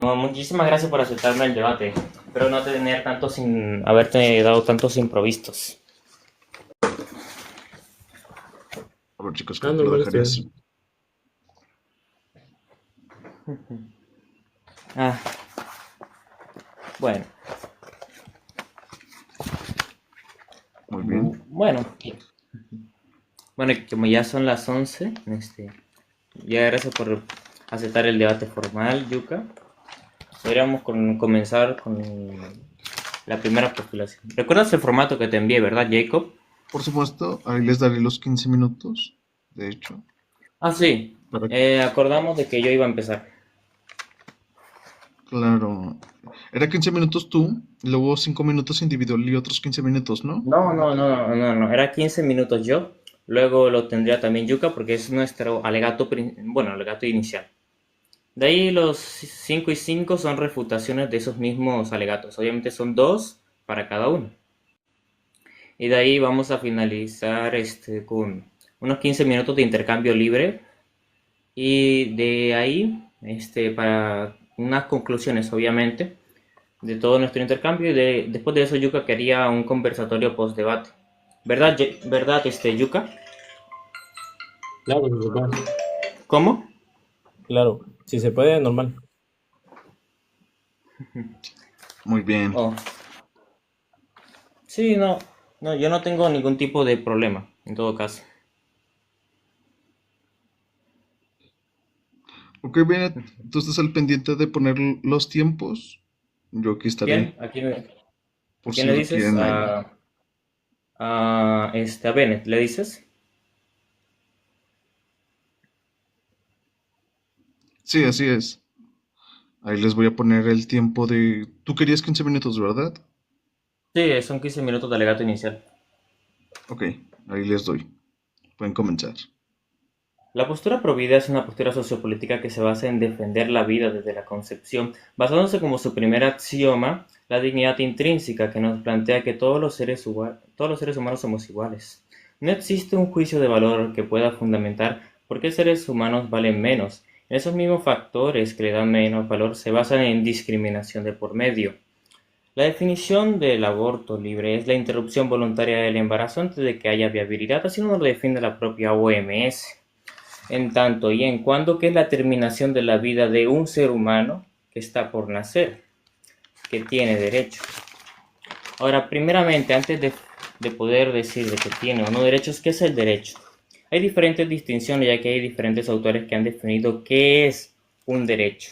No, muchísimas gracias por aceptarme el debate. Espero no tener tantos sin haberte dado tantos improvistos. A ver, chicos, Ah, creo que lo normal, está dejaré bien. así. Ah, bueno, Muy bien. bueno, bueno, como ya son las 11, ya gracias por aceptar el debate formal, Yuka. Podríamos comenzar con la primera postulación. ¿Recuerdas el formato que te envié, verdad, Jacob? Por supuesto, ahí les daré los 15 minutos, de hecho, Ah, sí. para, Acordamos de que yo iba a empezar. claro, era 15 minutos tú, luego 5 minutos individual y otros 15 minutos, ¿no? No, no, no, no, no, no, era 15 minutos yo, luego lo tendría también Yuka porque es nuestro alegato, bueno, alegato inicial. De ahí los 5 y 5 son refutaciones de esos mismos alegatos, obviamente son dos para cada uno. Y de ahí vamos a finalizar con unos 15 minutos de intercambio libre y de ahí para unas conclusiones, obviamente, de todo nuestro intercambio y después de eso Yuka quería un conversatorio post-debate. ¿Verdad, verdad, Yuka? Claro, si se puede. ¿Cómo? Claro, si se puede, normal. Muy bien. Oh, sí, no, no, yo no tengo ningún tipo de problema, en todo caso. Ok, bien, tú estás al pendiente de poner los tiempos. Yo aquí ¿Quién? estaré, ¿A por quién si le lo dices? quieren ahí. A Bennett, ¿le dices? Sí, así es. Ahí les voy a poner el tiempo de... Tú querías 15 minutos, ¿verdad? Sí, son 15 minutos de alegato inicial. Ok, ahí les doy. Pueden comenzar. La postura provida es una postura sociopolítica que se basa en defender la vida desde la concepción, basándose como su primer axioma la dignidad intrínseca que nos plantea que todos los seres humanos somos iguales. No existe un juicio de valor que pueda fundamentar por qué seres humanos valen menos. Esos mismos factores que le dan menos valor se basan en discriminación de por medio. La definición del aborto libre es la interrupción voluntaria del embarazo antes de que haya viabilidad, así nos lo define la propia OMS. En tanto y en cuanto que es la terminación de la vida de un ser humano que está por nacer, que tiene derecho. Ahora, primeramente, antes de poder decir de que tiene o no derechos, ¿qué es el derecho? Hay diferentes distinciones, ya que hay diferentes autores que han definido qué es un derecho.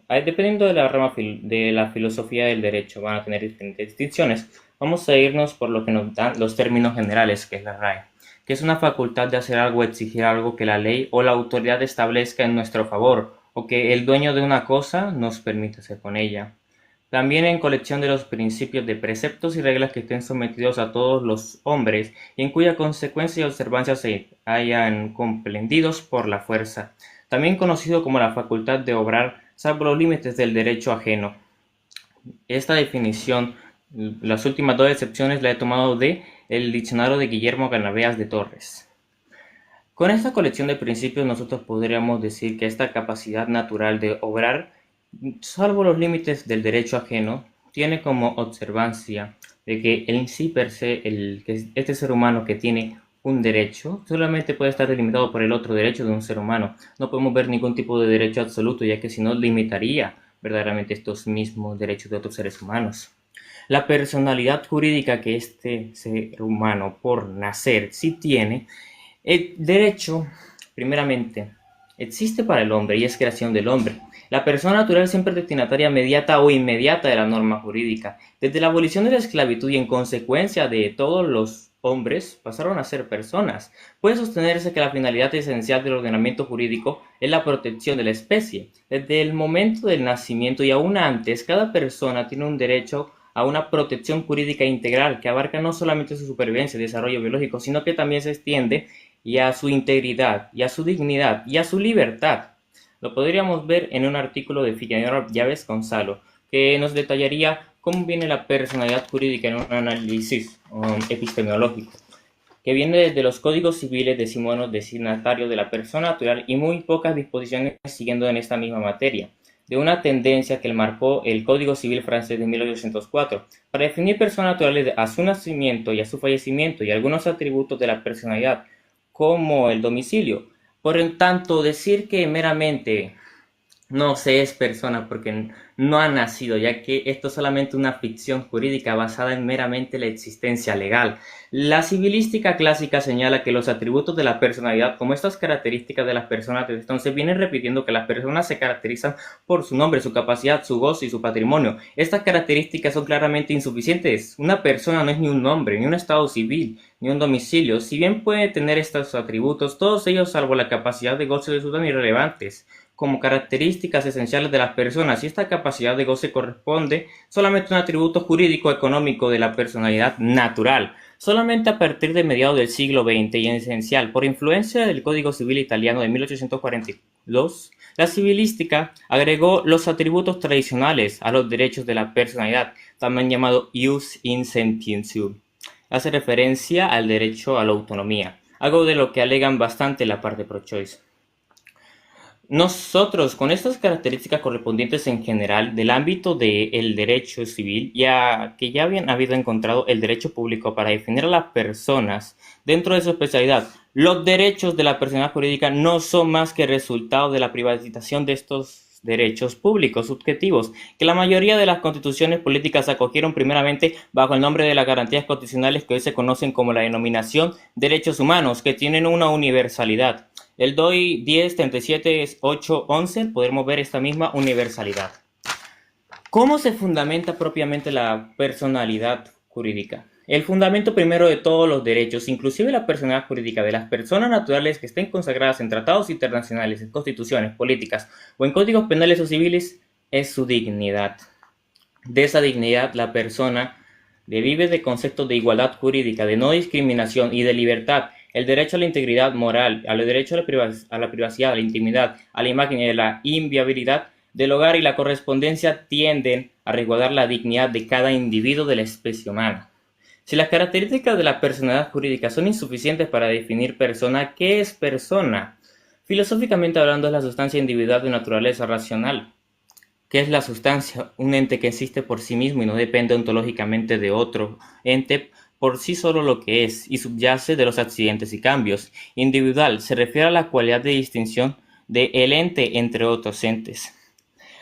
Dependiendo de la rama de la filosofía del derecho, van a tener diferentes distinciones. Vamos a irnos por lo que nos dan los términos generales, que es la RAE, que es una facultad de hacer algo, exigir algo que la ley o la autoridad establezca en nuestro favor, o que el dueño de una cosa nos permite hacer con ella. También en colección de los principios de preceptos y reglas que estén sometidos a todos los hombres y en cuya consecuencia y observancia se hayan comprendidos por la fuerza, también conocido como la facultad de obrar salvo los límites del derecho ajeno. Esta definición, las últimas dos excepciones la he tomado de el diccionario de Guillermo Ganaveas de Torres. Con esta colección de principios nosotros podríamos decir que esta capacidad natural de obrar, salvo los límites del derecho ajeno, tiene como observancia de que en sí per se, que este ser humano que tiene un derecho solamente puede estar delimitado por el otro derecho de un ser humano. No podemos ver ningún tipo de derecho absoluto, ya que si no limitaría verdaderamente estos mismos derechos de otros seres humanos. La personalidad jurídica que este ser humano por nacer sí tiene, el derecho, primeramente, existe para el hombre y es creación del hombre. La persona natural siempre es destinataria mediata o inmediata de la norma jurídica. Desde la abolición de la esclavitud y en consecuencia de todos los hombres pasaron a ser personas. Puede sostenerse que la finalidad esencial del ordenamiento jurídico es la protección de la especie. Desde el momento del nacimiento y aún antes, cada persona tiene un derecho a una protección jurídica integral que abarca no solamente su supervivencia y desarrollo biológico, sino que también se extiende y a su integridad, y a su dignidad, y a su libertad. Lo podríamos ver en un artículo de Figueroa Llaves Gonzalo, que nos detallaría cómo viene la personalidad jurídica en un análisis epistemológico, que viene desde los códigos civiles decimonos destinatarios de la persona natural y muy pocas disposiciones siguiendo en esta misma materia. de una tendencia que marcó el Código Civil francés de 1804, para definir personas naturales a su nacimiento y a su fallecimiento y algunos atributos de la personalidad, como el domicilio. Por en tanto, decir que meramente no se es persona porque no ha nacido, ya que esto es solamente una ficción jurídica basada en meramente la existencia legal. La civilística clásica señala que los atributos de la personalidad, como estas características de las personas, desde entonces vienen repitiendo que las personas se caracterizan por su nombre, su capacidad, su gozo y su patrimonio. Estas características son claramente insuficientes. Una persona no es ni un nombre, ni un estado civil, ni un domicilio. Si bien puede tener estos atributos, todos ellos, salvo la capacidad de goce, resultan irrelevantes como características esenciales de las personas, y esta capacidad de goce corresponde solamente a un atributo jurídico económico de la personalidad natural. Solamente a partir de mediados del siglo XX y en esencial por influencia del Código Civil italiano de 1842, la civilística agregó los atributos tradicionales a los derechos de la personalidad, también llamado ius insentientium. Hace referencia al derecho a la autonomía, algo de lo que alegan bastante la parte pro-choice. Nosotros, con estas características correspondientes en general del ámbito del derecho civil, ya que ya habían habido encontrado el derecho público para definir a las personas dentro de su especialidad, los derechos de la personalidad jurídica no son más que resultado de la privatización de estos derechos públicos subjetivos, que la mayoría de las constituciones políticas acogieron primeramente bajo el nombre de las garantías constitucionales que hoy se conocen como la denominación derechos humanos, que tienen una universalidad. El DOI 10, 37, 8, 11 podemos ver esta misma universalidad. ¿Cómo se fundamenta propiamente la personalidad jurídica? El fundamento primero de todos los derechos, inclusive la personalidad jurídica de las personas naturales que estén consagradas en tratados internacionales, en constituciones, políticas o en códigos penales o civiles, es su dignidad. De esa dignidad la persona vive de conceptos de igualdad jurídica, de no discriminación y de libertad. El derecho a la integridad moral, al derecho a la privacidad, a la intimidad, a la imagen y a la inviolabilidad del hogar y la correspondencia tienden a resguardar la dignidad de cada individuo de la especie humana. Si las características de la personalidad jurídica son insuficientes para definir persona, ¿qué es persona? Filosóficamente hablando, es la sustancia individual de naturaleza racional. ¿Qué es la sustancia? Un ente que existe por sí mismo y no depende ontológicamente de otro ente, por sí solo lo que es, y subyace de los accidentes y cambios. Individual se refiere a la cualidad de distinción de el ente entre otros entes.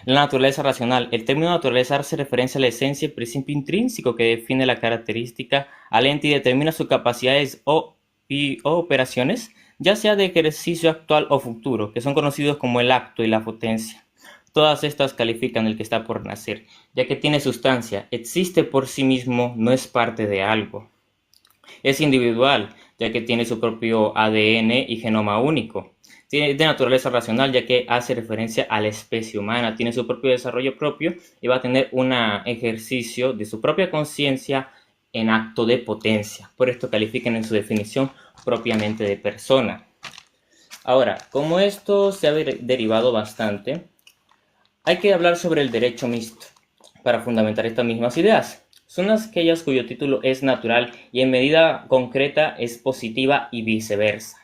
La naturaleza racional. El término naturaleza hace referencia a la esencia y principio intrínseco que define la característica al ente y determina sus capacidades o operaciones, ya sea de ejercicio actual o futuro, que son conocidos como el acto y la potencia. Todas estas califican el que está por nacer, ya que tiene sustancia, existe por sí mismo, no es parte de algo. Es individual, ya que tiene su propio ADN y genoma único. Tiene de naturaleza racional, ya que hace referencia a la especie humana. Tiene su propio desarrollo propio y va a tener un ejercicio de su propia conciencia en acto de potencia. Por esto califican en su definición propiamente de persona. Ahora, como esto se ha derivado bastante, hay que hablar sobre el derecho mixto para fundamentar estas mismas ideas. Son aquellas cuyo título es natural y en medida concreta es positiva y viceversa,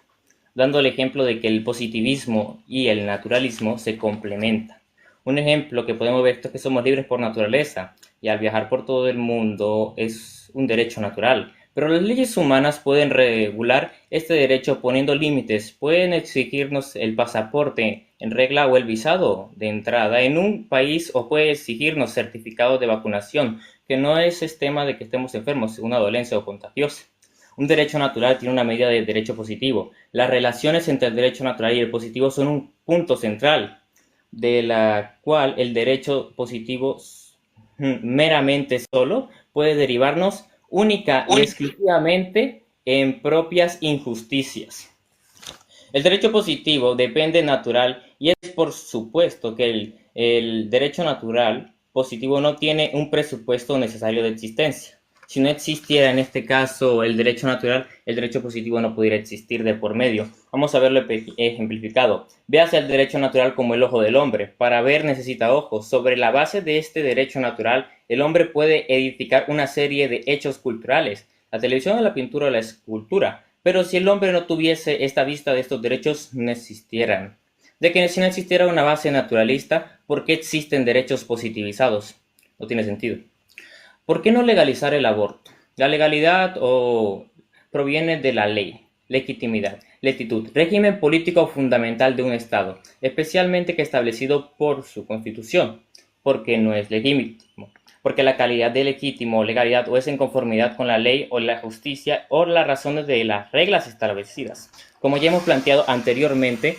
dando el ejemplo de que el positivismo y el naturalismo se complementan. Un ejemplo que podemos ver es que somos libres por naturaleza y al viajar por todo el mundo es un derecho natural. Pero las leyes humanas pueden regular este derecho poniendo límites, pueden exigirnos el pasaporte en regla o el visado de entrada en un país o puede exigirnos certificados de vacunación, que no es tema de que estemos enfermos, una dolencia o contagiosa. Un derecho natural tiene una medida de derecho positivo. Las relaciones entre el derecho natural y el positivo son un punto central, de la cual el derecho positivo meramente solo puede derivarnos única y exclusivamente en propias injusticias. El derecho positivo depende natural y es por supuesto que el derecho natural positivo no tiene un presupuesto necesario de existencia. Si no existiera en este caso el derecho natural, el derecho positivo no pudiera existir de por medio. Vamos a verlo ejemplificado. Véase el derecho natural como el ojo del hombre. Para ver necesita ojos. Sobre la base de este derecho natural, el hombre puede edificar una serie de hechos culturales, la televisión, la pintura o la escultura. Pero si el hombre no tuviese esta vista de estos derechos, no existieran. De que si no existiera una base naturalista, ¿Por qué existen derechos positivizados? No tiene sentido. ¿Por qué no legalizar el aborto? La legalidad proviene de la ley, legitimidad, letitud, régimen político fundamental de un Estado, especialmente que establecido por su constitución, porque no es legítimo, porque la calidad de legítimo o legalidad o es en conformidad con la ley o la justicia o las razones de las reglas establecidas. Como ya hemos planteado anteriormente,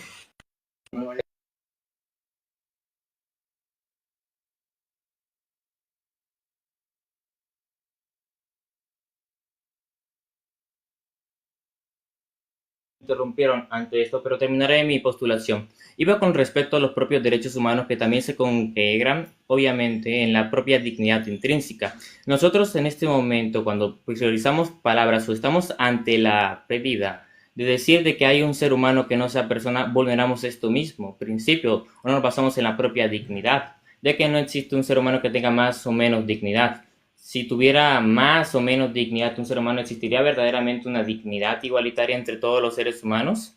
interrumpieron ante esto, pero terminaré mi postulación. Iba con respecto a los propios derechos humanos que también se integran, obviamente, en la propia dignidad intrínseca. Nosotros en este momento, cuando priorizamos palabras o estamos ante la pedida de decir de que hay un ser humano que no sea persona, vulneramos esto mismo, principio, o nos basamos en la propia dignidad, ya que no existe un ser humano que tenga más o menos dignidad. Si tuviera más o menos dignidad un ser humano, ¿existiría verdaderamente una dignidad igualitaria entre todos los seres humanos?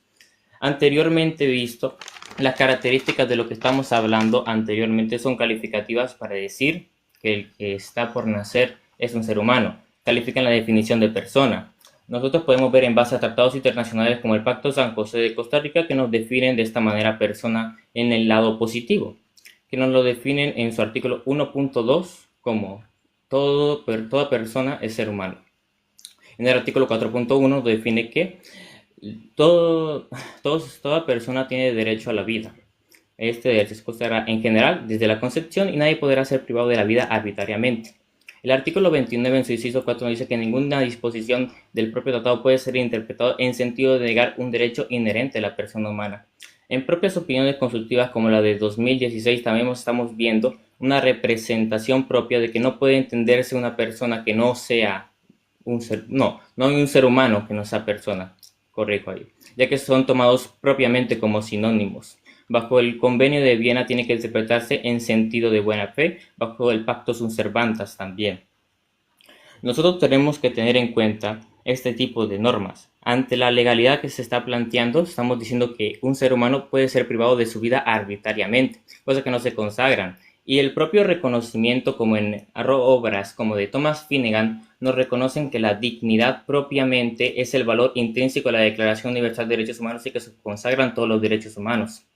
Anteriormente visto, las características de lo que estamos hablando anteriormente son calificativas para decir que el que está por nacer es un ser humano. Califican la definición de persona. Nosotros podemos ver en base a tratados internacionales como el Pacto San José de Costa Rica que nos definen de esta manera persona en el lado positivo, que nos lo definen en su artículo 1.2 como toda persona es ser humano. En el artículo 4.1 define que toda persona tiene derecho a la vida. Este derecho se considera en general desde la concepción y nadie podrá ser privado de la vida arbitrariamente. El artículo 29 en su inciso 4 dice que ninguna disposición del propio tratado puede ser interpretado en sentido de negar un derecho inherente a la persona humana. En propias opiniones consultivas como la de 2016 también estamos viendo una representación propia de que no puede entenderse una persona que no sea no hay un ser humano que no sea persona, corrijo ahí, ya que son tomados propiamente como sinónimos. Bajo el Convenio de Viena tiene que interpretarse en sentido de buena fe, bajo el Pacto Sunt Servantas también. Nosotros tenemos que tener en cuenta este tipo de normas. Ante la legalidad que se está planteando, estamos diciendo que un ser humano puede ser privado de su vida arbitrariamente, cosas que no se consagran. Y el propio reconocimiento, como en obras como de Thomas Finnegan, nos reconocen que la dignidad propiamente es el valor intrínseco de la Declaración Universal de Derechos Humanos y que se consagran todos los derechos humanos.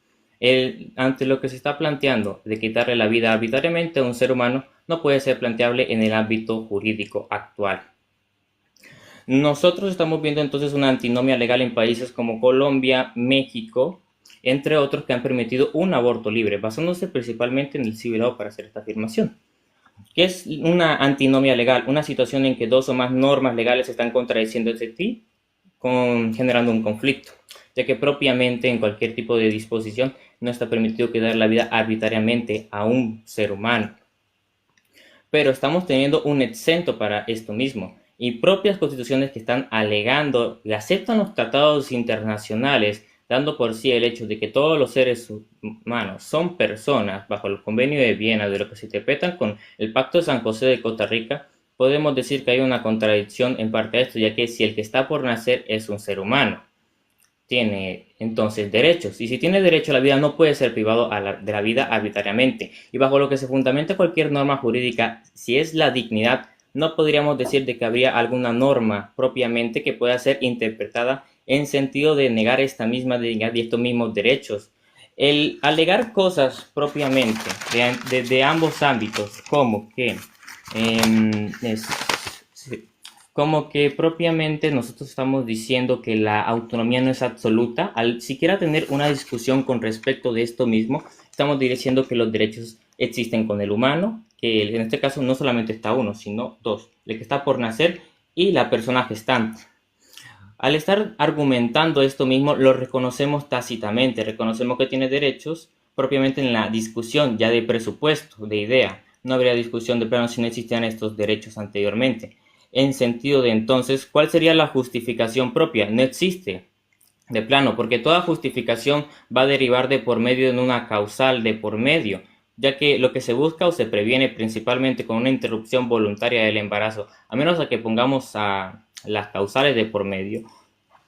Ante lo que se está planteando de quitarle la vida arbitrariamente a un ser humano, no puede ser planteable en el ámbito jurídico actual. Nosotros estamos viendo entonces una antinomia legal en países como Colombia, México, entre otros que han permitido un aborto libre, basándose principalmente en el civil law para hacer esta afirmación. ¿Qué es una antinomia legal? Una situación en que dos o más normas legales están contradiciendo entre sí, generando un conflicto, ya que propiamente en cualquier tipo de disposición no está permitido quitar la vida arbitrariamente a un ser humano. Pero estamos teniendo un exento para esto mismo, y propias constituciones que están alegando y aceptan los tratados internacionales, dando por sí el hecho de que todos los seres humanos son personas bajo el Convenio de Viena, de lo que se interpretan con el Pacto de San José de Costa Rica, podemos decir que hay una contradicción en parte de esto, ya que si el que está por nacer es un ser humano, tiene entonces derechos, y si tiene derecho a la vida no puede ser privado de la vida arbitrariamente, y bajo lo que se fundamenta cualquier norma jurídica, si es la dignidad, no podríamos decir de que habría alguna norma propiamente que pueda ser interpretada en sentido de negar esta misma dignidad y estos mismos derechos. El alegar cosas propiamente de ambos ámbitos, como que propiamente nosotros estamos diciendo que la autonomía no es absoluta, al siquiera tener una discusión con respecto de esto mismo, estamos diciendo que los derechos existen con el humano, que en este caso no solamente está uno, sino dos, el que está por nacer y la persona gestante. Al estar argumentando esto mismo, lo reconocemos tácitamente, reconocemos que tiene derechos propiamente en la discusión ya de presupuesto, de idea. No habría discusión de plano si no existían estos derechos anteriormente. En sentido de entonces, ¿cuál sería la justificación propia? No existe de plano, porque toda justificación va a derivar de por medio de una causal de por medio, ya que lo que se busca o se previene principalmente con una interrupción voluntaria del embarazo, a menos a que pongamos a las causales de por medio,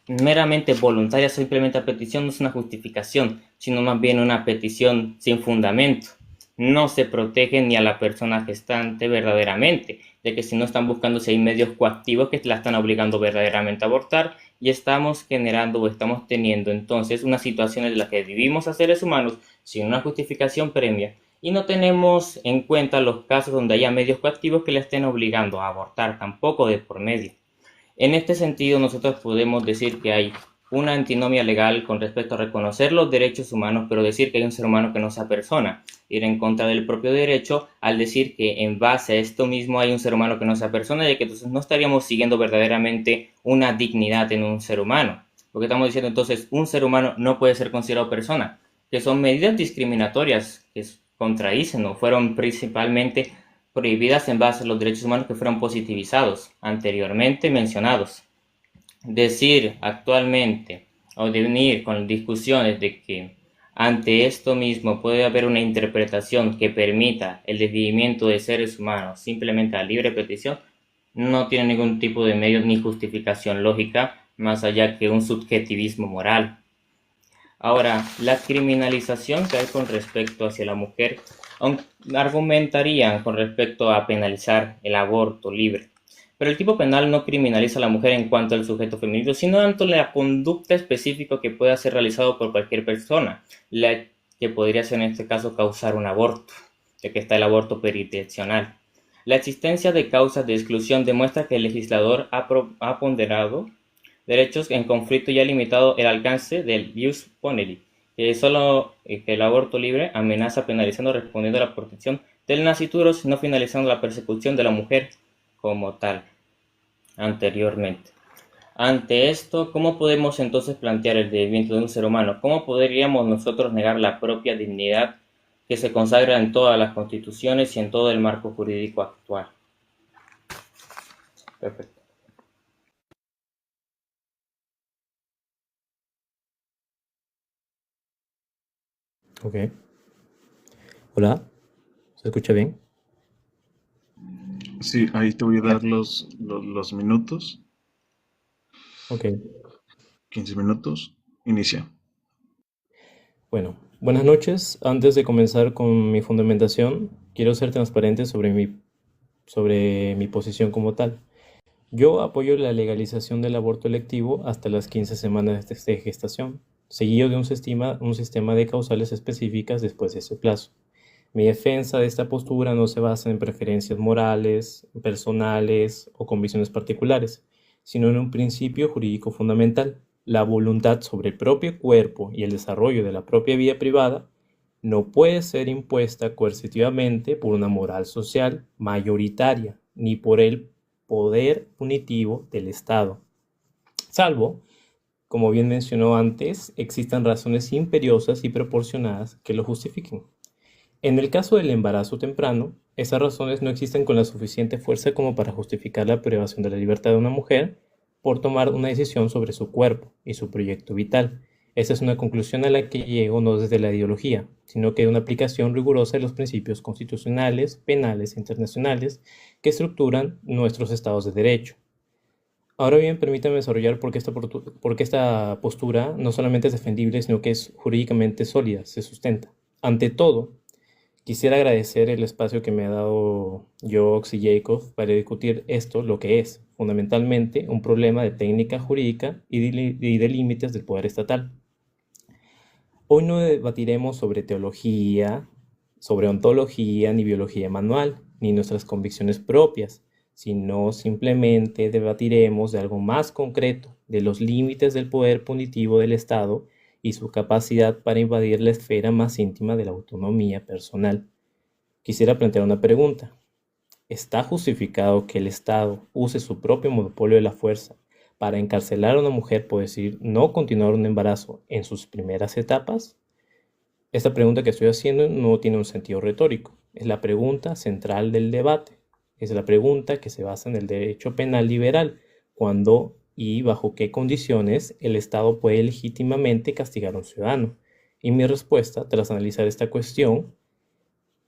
meramente voluntaria o simplemente a petición no es una justificación, sino más bien una petición sin fundamento. no se protege ni a la persona gestante verdaderamente, ya que si no están buscando si hay medios coactivos que la están obligando verdaderamente a abortar, y estamos generando o estamos teniendo entonces una situación en la que vivimos a seres humanos sin una justificación previa y no tenemos en cuenta los casos donde haya medios coactivos que le estén obligando a abortar, tampoco de por medio. En este sentido, nosotros podemos decir que hay una antinomia legal con respecto a reconocer los derechos humanos, pero decir que hay un ser humano que no sea persona, ir en contra del propio derecho al decir que en base a esto mismo hay un ser humano que no sea persona, y que entonces no estaríamos siguiendo verdaderamente una dignidad en un ser humano, porque estamos diciendo entonces un ser humano no puede ser considerado persona, que son medidas discriminatorias que contradicen o fueron principalmente prohibidas en base a los derechos humanos que fueron positivizados, anteriormente mencionados. Decir actualmente o de venir con discusiones de que ante esto mismo puede haber una interpretación que permita el desvivimiento de seres humanos simplemente a libre petición, no tiene ningún tipo de medio ni justificación lógica más allá que un subjetivismo moral. Ahora, la criminalización que hay con respecto hacia la mujer, argumentarían con respecto a penalizar el aborto libre. Pero el tipo penal no criminaliza a la mujer en cuanto al sujeto femenino, sino tanto la conducta específica que pueda ser realizado por cualquier persona, la que podría ser en este caso causar un aborto, ya que está el aborto peridireccional. La existencia de causas de exclusión demuestra que el legislador ha ponderado derechos en conflicto y ha limitado el alcance del ius ponible, que solo que el aborto libre amenaza penalizando respondiendo a la protección del nascituro, sino finalizando la persecución de la mujer como tal anteriormente. Ante esto, ¿cómo podemos entonces plantear el desvivimiento de un ser humano? ¿Cómo podríamos nosotros negar la propia dignidad que se consagra en todas las constituciones y en todo el marco jurídico actual? Perfecto. Ok. Hola, ¿se escucha bien? Sí, ahí te voy a dar los minutos. Ok. 15 minutos. Inicia. Bueno, buenas noches. Antes de comenzar con mi fundamentación, quiero ser transparente sobre mi posición como tal. Yo apoyo la legalización del aborto electivo hasta las 15 semanas de gestación, seguido de un sistema de causales específicas después de ese plazo. Mi defensa de esta postura no se basa en preferencias morales, personales o convicciones particulares, sino en un principio jurídico fundamental. La voluntad sobre el propio cuerpo y el desarrollo de la propia vida privada no puede ser impuesta coercitivamente por una moral social mayoritaria, ni por el poder punitivo del Estado, salvo, como bien mencionó antes, existan razones imperiosas y proporcionadas que lo justifiquen. En el caso del embarazo temprano, esas razones no existen con la suficiente fuerza como para justificar la privación de la libertad de una mujer por tomar una decisión sobre su cuerpo y su proyecto vital. Esta es una conclusión a la que llego no desde la ideología, sino que de una aplicación rigurosa de los principios constitucionales, penales e internacionales que estructuran nuestros estados de derecho. Ahora bien, permítame desarrollar por qué esta postura no solamente es defendible, sino que es jurídicamente sólida, se sustenta. Ante todo, quisiera agradecer el espacio que me ha dado Jox y Jacob para discutir esto, lo que es, fundamentalmente, un problema de técnica jurídica y de límites del poder estatal. Hoy no debatiremos sobre teología, sobre ontología, ni biología manual, ni nuestras convicciones propias, sino simplemente debatiremos de algo más concreto, de los límites del poder punitivo del Estado y su capacidad para invadir la esfera más íntima de la autonomía personal. Quisiera plantear una pregunta. ¿Está justificado que el Estado use su propio monopolio de la fuerza para encarcelar a una mujer por decidir no continuar un embarazo en sus primeras etapas? Esta pregunta que estoy haciendo no tiene un sentido retórico. Es la pregunta central del debate. Es la pregunta que se basa en el derecho penal liberal, cuándo y bajo qué condiciones el Estado puede legítimamente castigar a un ciudadano. Y mi respuesta, tras analizar esta cuestión,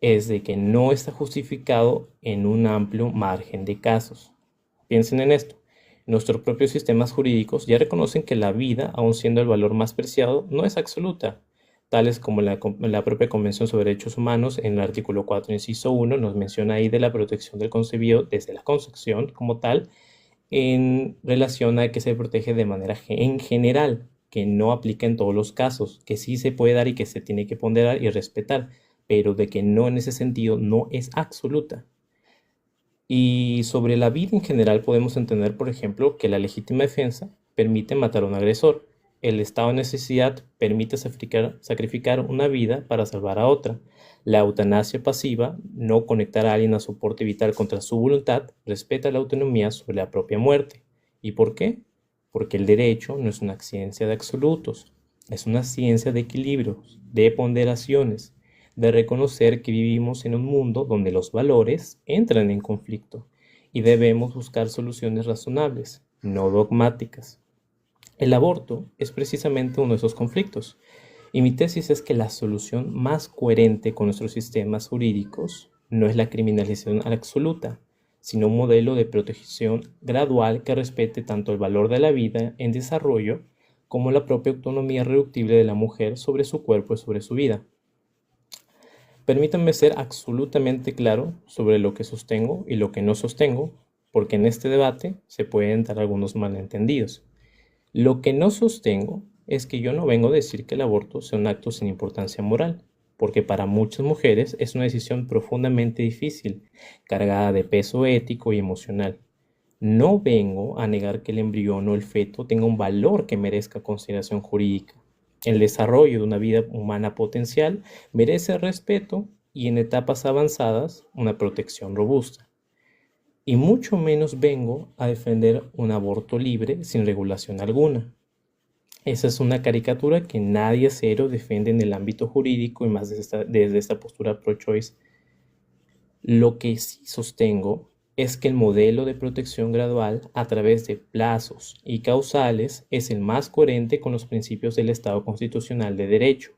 es de que no está justificado en un amplio margen de casos. Piensen en esto. Nuestros propios sistemas jurídicos ya reconocen que la vida, aun siendo el valor más preciado, no es absoluta. tales como la propia Convención sobre Derechos Humanos, en el artículo 4, inciso 1, nos menciona ahí de la protección del concebido desde la concepción como tal, en relación a que se protege de manera en general, que no aplica en todos los casos, que sí se puede dar y que se tiene que ponderar y respetar, pero de que no en ese sentido no es absoluta. Y sobre la vida en general podemos entender, por ejemplo, que la legítima defensa permite matar a un agresor. El estado de necesidad permite sacrificar una vida para salvar a otra. La eutanasia pasiva, no conectar a alguien a soporte vital contra su voluntad, respeta la autonomía sobre la propia muerte. ¿Y por qué? Porque el derecho no es una ciencia de absolutos, es una ciencia de equilibrios, de ponderaciones, de reconocer que vivimos en un mundo donde los valores entran en conflicto y debemos buscar soluciones razonables, no dogmáticas. El aborto es precisamente uno de esos conflictos, y mi tesis es que la solución más coherente con nuestros sistemas jurídicos no es la criminalización absoluta, sino un modelo de protección gradual que respete tanto el valor de la vida en desarrollo como la propia autonomía irreductible de la mujer sobre su cuerpo y sobre su vida. Permítanme ser absolutamente claro sobre lo que sostengo y lo que no sostengo, porque en este debate se pueden dar algunos malentendidos. Lo que no sostengo es que yo no vengo a decir que el aborto sea un acto sin importancia moral, porque para muchas mujeres es una decisión profundamente difícil, cargada de peso ético y emocional. No vengo a negar que el embrión o el feto tenga un valor que merezca consideración jurídica. El desarrollo de una vida humana potencial merece respeto y en etapas avanzadas una protección robusta. Y mucho menos vengo a defender un aborto libre sin regulación alguna. Esa es una caricatura que nadie serio defiende en el ámbito jurídico y más desde esta postura pro-choice. Lo que sí sostengo es que el modelo de protección gradual a través de plazos y causales es el más coherente con los principios del Estado constitucional de derecho.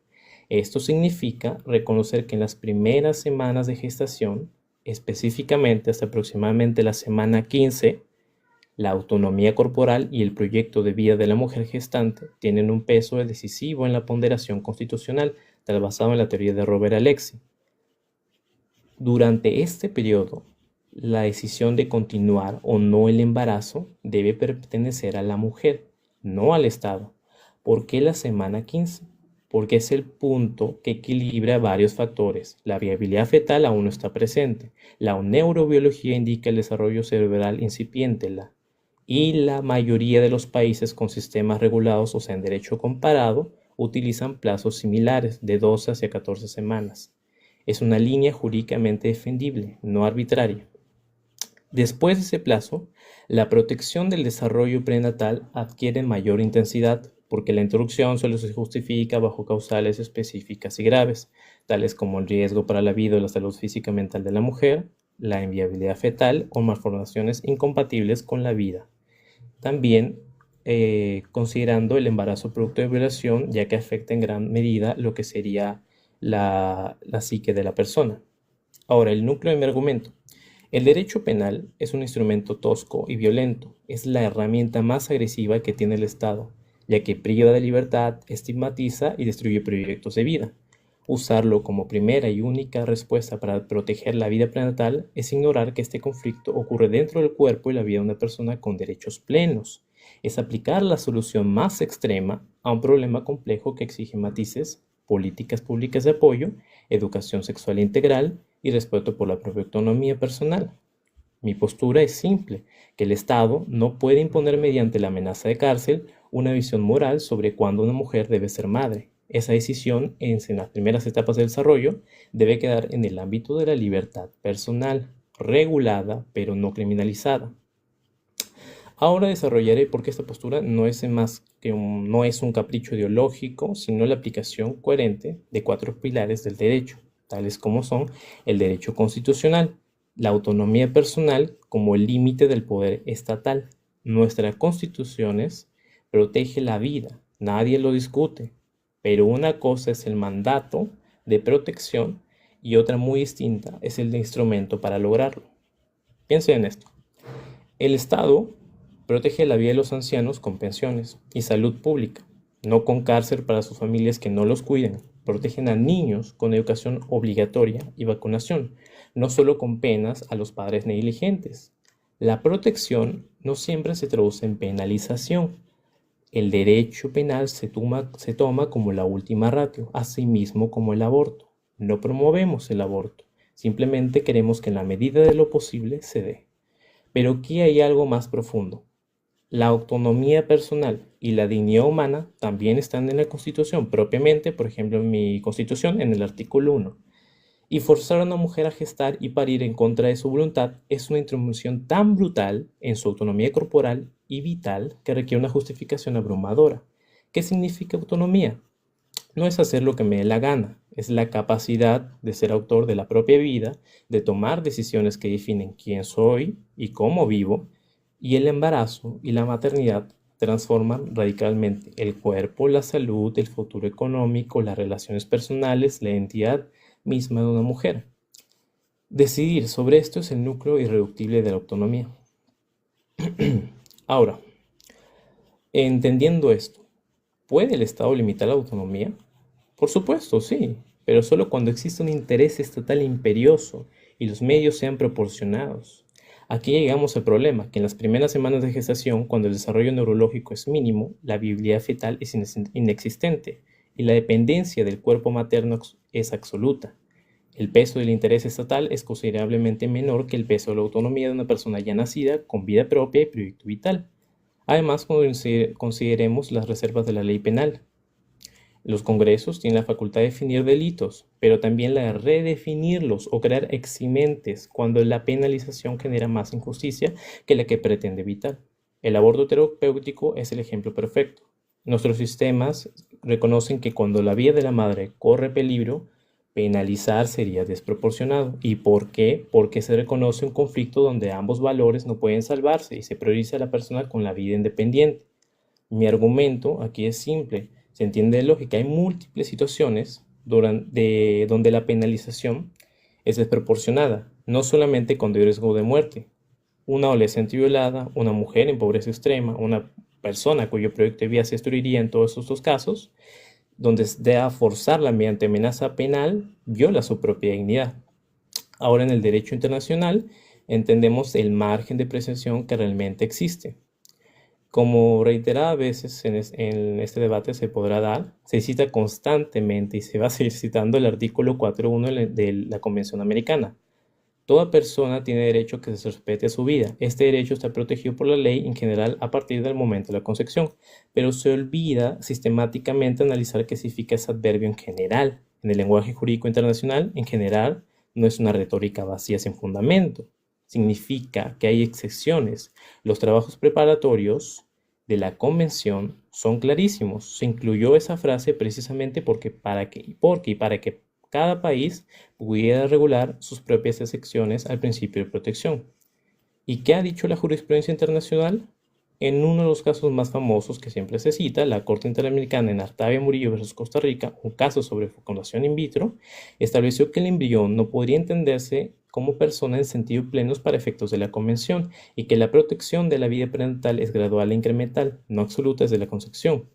Esto significa reconocer que en las primeras semanas de gestación, específicamente hasta aproximadamente la semana 15, la autonomía corporal y el proyecto de vida de la mujer gestante tienen un peso decisivo en la ponderación constitucional, tal basado en la teoría de Robert Alexy. Durante este periodo, la decisión de continuar o no el embarazo debe pertenecer a la mujer, no al Estado. ¿Por qué la semana 15? Porque es el punto que equilibra varios factores. La viabilidad fetal aún no está presente. La neurobiología indica el desarrollo cerebral incipiente. Y la mayoría de los países con sistemas regulados, o sea, en derecho comparado, utilizan plazos similares de 12 hacia 14 semanas. Es una línea jurídicamente defendible, no arbitraria. Después de ese plazo, la protección del desarrollo prenatal adquiere mayor intensidad porque la interrupción solo se justifica bajo causales específicas y graves, tales como el riesgo para la vida o la salud física y mental de la mujer, la inviabilidad fetal o malformaciones incompatibles con la vida. También considerando el embarazo producto de violación, ya que afecta en gran medida lo que sería la psique de la persona. Ahora, el núcleo de mi argumento. El derecho penal es un instrumento tosco y violento. Es la herramienta más agresiva que tiene el Estado, ya que priva de libertad, estigmatiza y destruye proyectos de vida. Usarlo como primera y única respuesta para proteger la vida prenatal es ignorar que este conflicto ocurre dentro del cuerpo y la vida de una persona con derechos plenos. Es aplicar la solución más extrema a un problema complejo que exige matices, políticas públicas de apoyo, educación sexual integral y respeto por la propia autonomía personal. Mi postura es simple, que el Estado no puede imponer mediante la amenaza de cárcel una visión moral sobre cuándo una mujer debe ser madre. Esa decisión, en las primeras etapas del desarrollo, debe quedar en el ámbito de la libertad personal, regulada pero no criminalizada. Ahora desarrollaré por qué esta postura no es un capricho ideológico, sino la aplicación coherente de 4 pilares del derecho, tales como son el derecho constitucional, la autonomía personal como el límite del poder estatal. Nuestras constituciones protege la vida, nadie lo discute, pero una cosa es el mandato de protección y otra muy distinta es el de instrumento para lograrlo. Piensen en esto. El Estado protege la vida de los ancianos con pensiones y salud pública, no con cárcel para sus familias que no los cuiden. protegen a niños con educación obligatoria y vacunación, no solo con penas a los padres negligentes. La protección no siempre se traduce en penalización. El derecho penal se toma como la última ratio, así mismo como el aborto. No promovemos el aborto, simplemente queremos que en la medida de lo posible se dé. Pero aquí hay algo más profundo. La autonomía personal y la dignidad humana también están en la Constitución, propiamente, por ejemplo, en mi Constitución, en el artículo 1. Y forzar a una mujer a gestar y parir en contra de su voluntad es una intromisión tan brutal en su autonomía corporal y vital que requiere una justificación abrumadora. ¿Qué significa autonomía? No es hacer lo que me dé la gana, es la capacidad de ser autor de la propia vida, de tomar decisiones que definen quién soy y cómo vivo, y el embarazo y la maternidad transforman radicalmente el cuerpo, la salud, el futuro económico, las relaciones personales, la identidad misma de una mujer. Decidir sobre esto es el núcleo irreductible de la autonomía. Ahora, entendiendo esto, ¿puede el Estado limitar la autonomía? Por supuesto, sí, pero solo cuando existe un interés estatal imperioso y los medios sean proporcionados. Aquí llegamos al problema, que en las primeras semanas de gestación, cuando el desarrollo neurológico es mínimo, la viabilidad fetal es inexistente y la dependencia del cuerpo materno es absoluta. El peso del interés estatal es considerablemente menor que el peso de la autonomía de una persona ya nacida, con vida propia y proyecto vital. Además, consideremos las reservas de la ley penal. Los congresos tienen la facultad de definir delitos, pero también la de redefinirlos o crear eximentes cuando la penalización genera más injusticia que la que pretende evitar. El aborto terapéutico es el ejemplo perfecto. Nuestros sistemas reconocen que cuando la vida de la madre corre peligro, penalizar sería desproporcionado. ¿Y por qué? Porque se reconoce un conflicto donde ambos valores no pueden salvarse y se prioriza a la persona con la vida independiente. Mi argumento aquí es simple. Se entiende de lógica. Hay múltiples situaciones donde la penalización es desproporcionada, no solamente cuando hay riesgo de muerte. Una adolescente violada, una mujer en pobreza extrema, una persona cuyo proyecto de vida se destruiría en todos estos casos, donde se debe forzarla mediante amenaza penal, viola su propia dignidad. Ahora, en el derecho internacional, entendemos el margen de apreciación que realmente existe. Como reiteradas veces en este debate se podrá dar, se cita constantemente y se va a seguir citando el artículo 4.1 de la Convención Americana. Toda persona tiene derecho a que se respete su vida. Este derecho está protegido por la ley en general a partir del momento de la concepción, pero se olvida sistemáticamente analizar qué significa ese adverbio en general. En el lenguaje jurídico internacional, en general, no es una retórica vacía sin fundamento. Significa que hay excepciones. Los trabajos preparatorios de la convención son clarísimos. Se incluyó esa frase precisamente porque para que cada país pudiera regular sus propias excepciones al principio de protección. ¿Y qué ha dicho la jurisprudencia internacional? En uno de los casos más famosos que siempre se cita, la Corte Interamericana en Artavia Murillo versus Costa Rica, un caso sobre fecundación in vitro, estableció que el embrión no podría entenderse como persona en sentido pleno para efectos de la Convención y que la protección de la vida prenatal es gradual e incremental, no absoluta desde la concepción.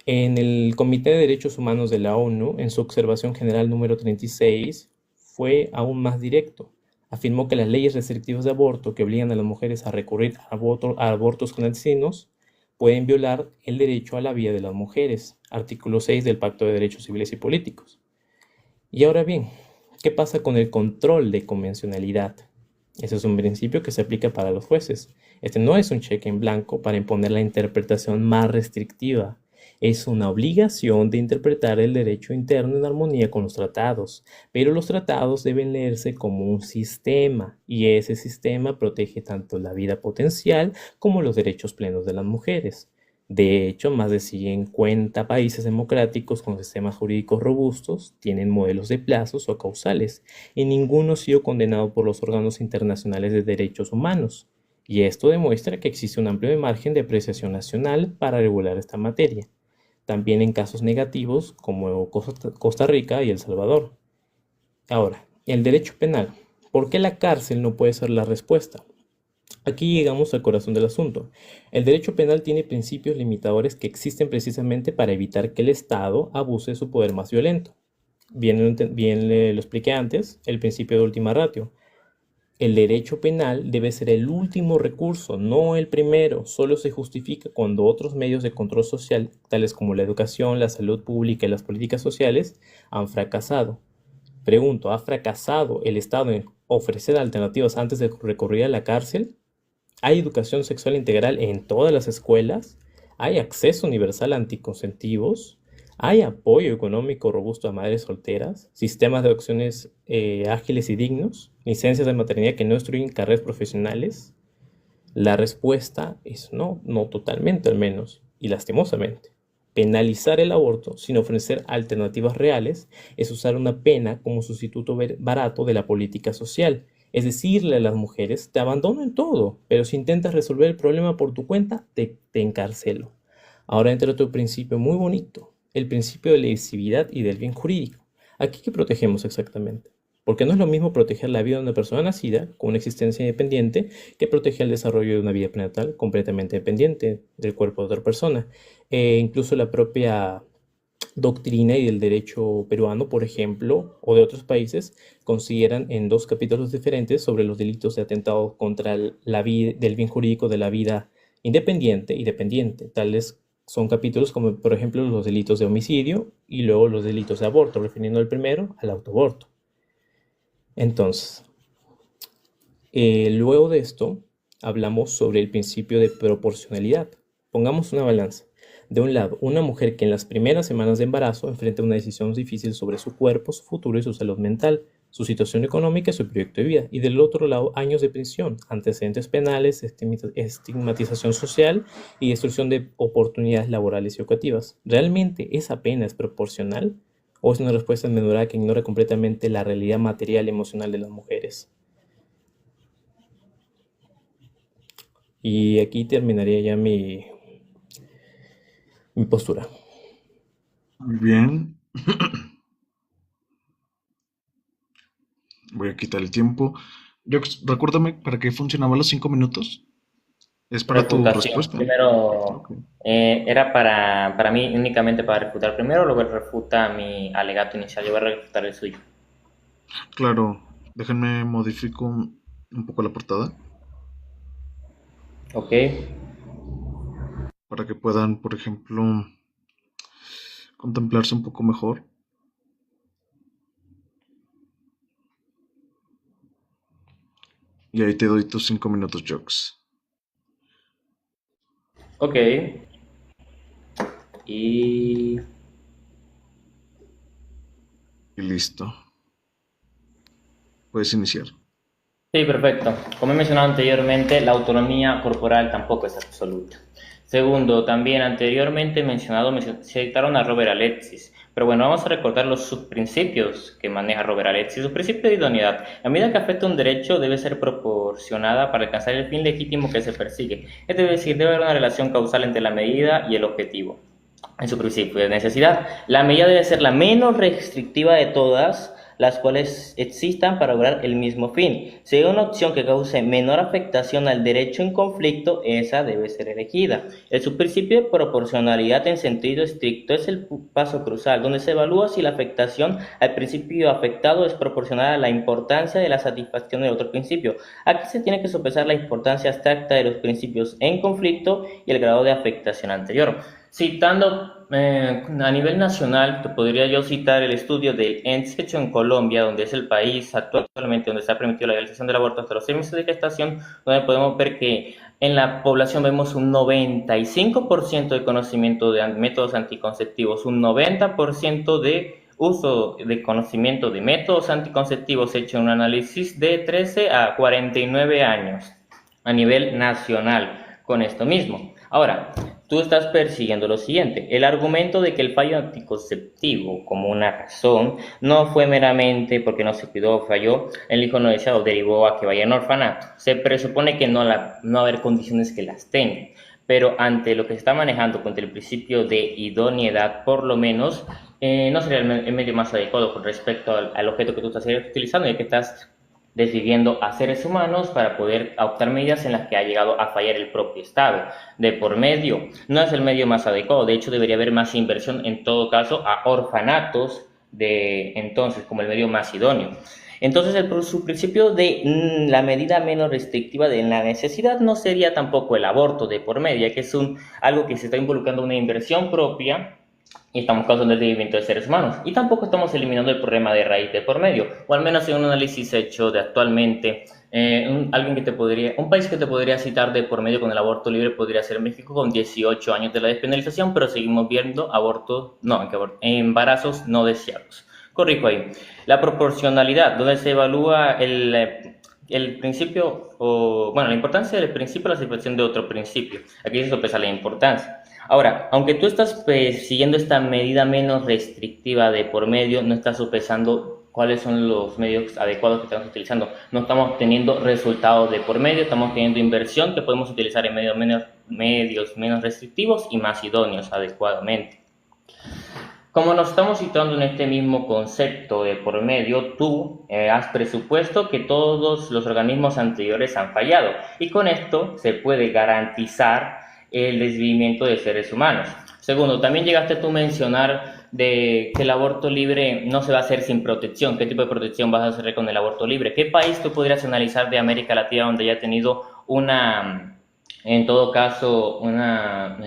En el Comité de Derechos Humanos de la ONU, en su observación general número 36, fue aún más directo. Afirmó que las leyes restrictivas de aborto que obligan a las mujeres a recurrir a abortos clandestinos pueden violar el derecho a la vida de las mujeres, artículo 6 del Pacto de Derechos Civiles y Políticos. Y ahora bien, ¿qué pasa con el control de convencionalidad? Ese es un principio que se aplica para los jueces. Este no es un cheque en blanco para imponer la interpretación más restrictiva. Es una obligación de interpretar el derecho interno en armonía con los tratados, pero los tratados deben leerse como un sistema y ese sistema protege tanto la vida potencial como los derechos plenos de las mujeres. De hecho, más de 50 países democráticos con sistemas jurídicos robustos tienen modelos de plazos o causales y ninguno ha sido condenado por los órganos internacionales de derechos humanos. Y esto demuestra que existe un amplio margen de apreciación nacional para regular esta materia. También en casos negativos como Costa Rica y El Salvador. Ahora, el derecho penal. ¿Por qué la cárcel no puede ser la respuesta? Aquí llegamos al corazón del asunto. El derecho penal tiene principios limitadores que existen precisamente para evitar que el Estado abuse de su poder más violento. Bien lo expliqué antes, el principio de última ratio. El derecho penal debe ser el último recurso, no el primero. Solo se justifica cuando otros medios de control social, tales como la educación, la salud pública y las políticas sociales, han fracasado. Pregunto, ¿ha fracasado el Estado en ofrecer alternativas antes de recurrir a la cárcel? ¿Hay educación sexual integral en todas las escuelas? ¿Hay acceso universal a anticonceptivos? ¿Hay apoyo económico robusto a madres solteras? ¿Sistemas de adopciones ágiles y dignos? ¿Licencias de maternidad que no destruyen carreras profesionales? La respuesta es no, no totalmente al menos, y lastimosamente. Penalizar el aborto sin ofrecer alternativas reales es usar una pena como sustituto barato de la política social. Es decirle a las mujeres, te abandono en todo, pero si intentas resolver el problema por tu cuenta, te encarcelo. Ahora entra otro principio muy bonito, el principio de la lesividad y del bien jurídico. ¿Aquí qué protegemos exactamente? Porque no es lo mismo proteger la vida de una persona nacida con una existencia independiente que proteger el desarrollo de una vida prenatal completamente dependiente del cuerpo de otra persona. Incluso la propia doctrina y del derecho peruano, por ejemplo, o de otros países, consideran en dos capítulos diferentes sobre los delitos de atentado contra la vida, del bien jurídico de la vida independiente y dependiente. Tales son capítulos como, por ejemplo, los delitos de homicidio y luego los delitos de aborto, refiriendo el primero al autoaborto. Entonces, luego de esto, hablamos sobre el principio de proporcionalidad. Pongamos una balanza. De un lado, una mujer que en las primeras semanas de embarazo enfrenta una decisión difícil sobre su cuerpo, su futuro y su salud mental, su situación económica y su proyecto de vida. Y del otro lado, años de prisión, antecedentes penales, estigmatización social y destrucción de oportunidades laborales y educativas. ¿Realmente esa pena es proporcional? ¿O es una respuesta enmenurada que ignora completamente la realidad material y emocional de las mujeres? Y aquí terminaría ya mi postura. Muy bien. Voy a quitar el tiempo. Recuérdame para qué funcionaban los 5 minutos. ¿Es para tu Refutación. respuesta? Primero, Ok. era para mí únicamente para refutar primero, luego él refuta mi alegato inicial, yo voy a refutar el suyo. Claro, déjenme modifico un poco la portada Ok, para que puedan, por ejemplo, contemplarse un poco mejor. Y ahí te doy tus 5 minutos, Jokes. ok. Y Y listo. Puedes iniciar. sí, perfecto. Como he mencionado anteriormente, la autonomía corporal tampoco es absoluta. Segundo, también anteriormente mencionado, citaron a Robert Alexis. Pero bueno, vamos a recordar los subprincipios que maneja Robert Alexis. Su principio de idoneidad. La medida que afecta un derecho debe ser proporcionada para alcanzar el fin legítimo que se persigue. Es decir, debe haber una relación causal entre la medida y el objetivo. En su principio de necesidad, la medida debe ser la menos restrictiva de todas las cuales existan para lograr el mismo fin. Si hay una opción que cause menor afectación al derecho en conflicto, esa debe ser elegida. El subprincipio de proporcionalidad en sentido estricto es el paso crucial, donde se evalúa si la afectación al principio afectado es proporcional a la importancia de la satisfacción del otro principio. Aquí se tiene que sopesar la importancia abstracta de los principios en conflicto y el grado de afectación anterior. Citando a nivel nacional, te podría yo citar el estudio del ENS hecho en Colombia, donde es el país actualmente donde se ha permitido la legalización del aborto hasta los 6 meses de gestación, donde podemos ver que en la población vemos un 95% de conocimiento de métodos anticonceptivos, un 90% de uso de conocimiento de métodos anticonceptivos hecho en un análisis de 13 a 49 años a nivel nacional con esto mismo. Ahora, tú estás persiguiendo lo siguiente, el argumento de que el fallo anticonceptivo como una razón no fue meramente porque no se cuidó o falló, el hijo no deseado derivó a que vaya en orfanato. Se presupone que no va a haber condiciones que las tengan, pero ante lo que se está manejando contra el principio de idoneidad, por lo menos, no sería el medio más adecuado con respecto al objeto que tú estás utilizando y que estás desviviendo a seres humanos para poder adoptar medidas en las que ha llegado a fallar el propio Estado. De por medio, no es el medio más adecuado, de hecho debería haber más inversión en todo caso a orfanatos de entonces como el medio más idóneo. Entonces, su principio de la medida menos restrictiva de la necesidad no sería tampoco el aborto de por medio, ya que es algo que se está involucrando en una inversión propia y estamos causando el desvivimiento de seres humanos. Y tampoco estamos eliminando el problema de raíz de por medio, o al menos en un análisis hecho de actualmente, un país que te podría citar de por medio con el aborto libre podría ser México con 18 años de la despenalización, pero seguimos viendo embarazos no deseados. Corrijo ahí. La proporcionalidad, donde se evalúa el principio, la importancia del principio a la satisfacción de otro principio. Aquí se sopesa la importancia. Ahora, aunque tú estás siguiendo esta medida menos restrictiva de por medio, no estás sopesando cuáles son los medios adecuados que estamos utilizando. No estamos teniendo resultados de por medio, estamos teniendo inversión que podemos utilizar en medios menos restrictivos y más idóneos adecuadamente. Como nos estamos situando en este mismo concepto de por medio, tú has presupuesto que todos los organismos anteriores han fallado y con esto se puede garantizar el desvivimiento de seres humanos. Segundo, también llegaste tú a mencionar de que el aborto libre no se va a hacer sin protección. ¿Qué tipo de protección vas a hacer con el aborto libre? ¿Qué país tú podrías analizar de América Latina donde haya tenido en todo caso, una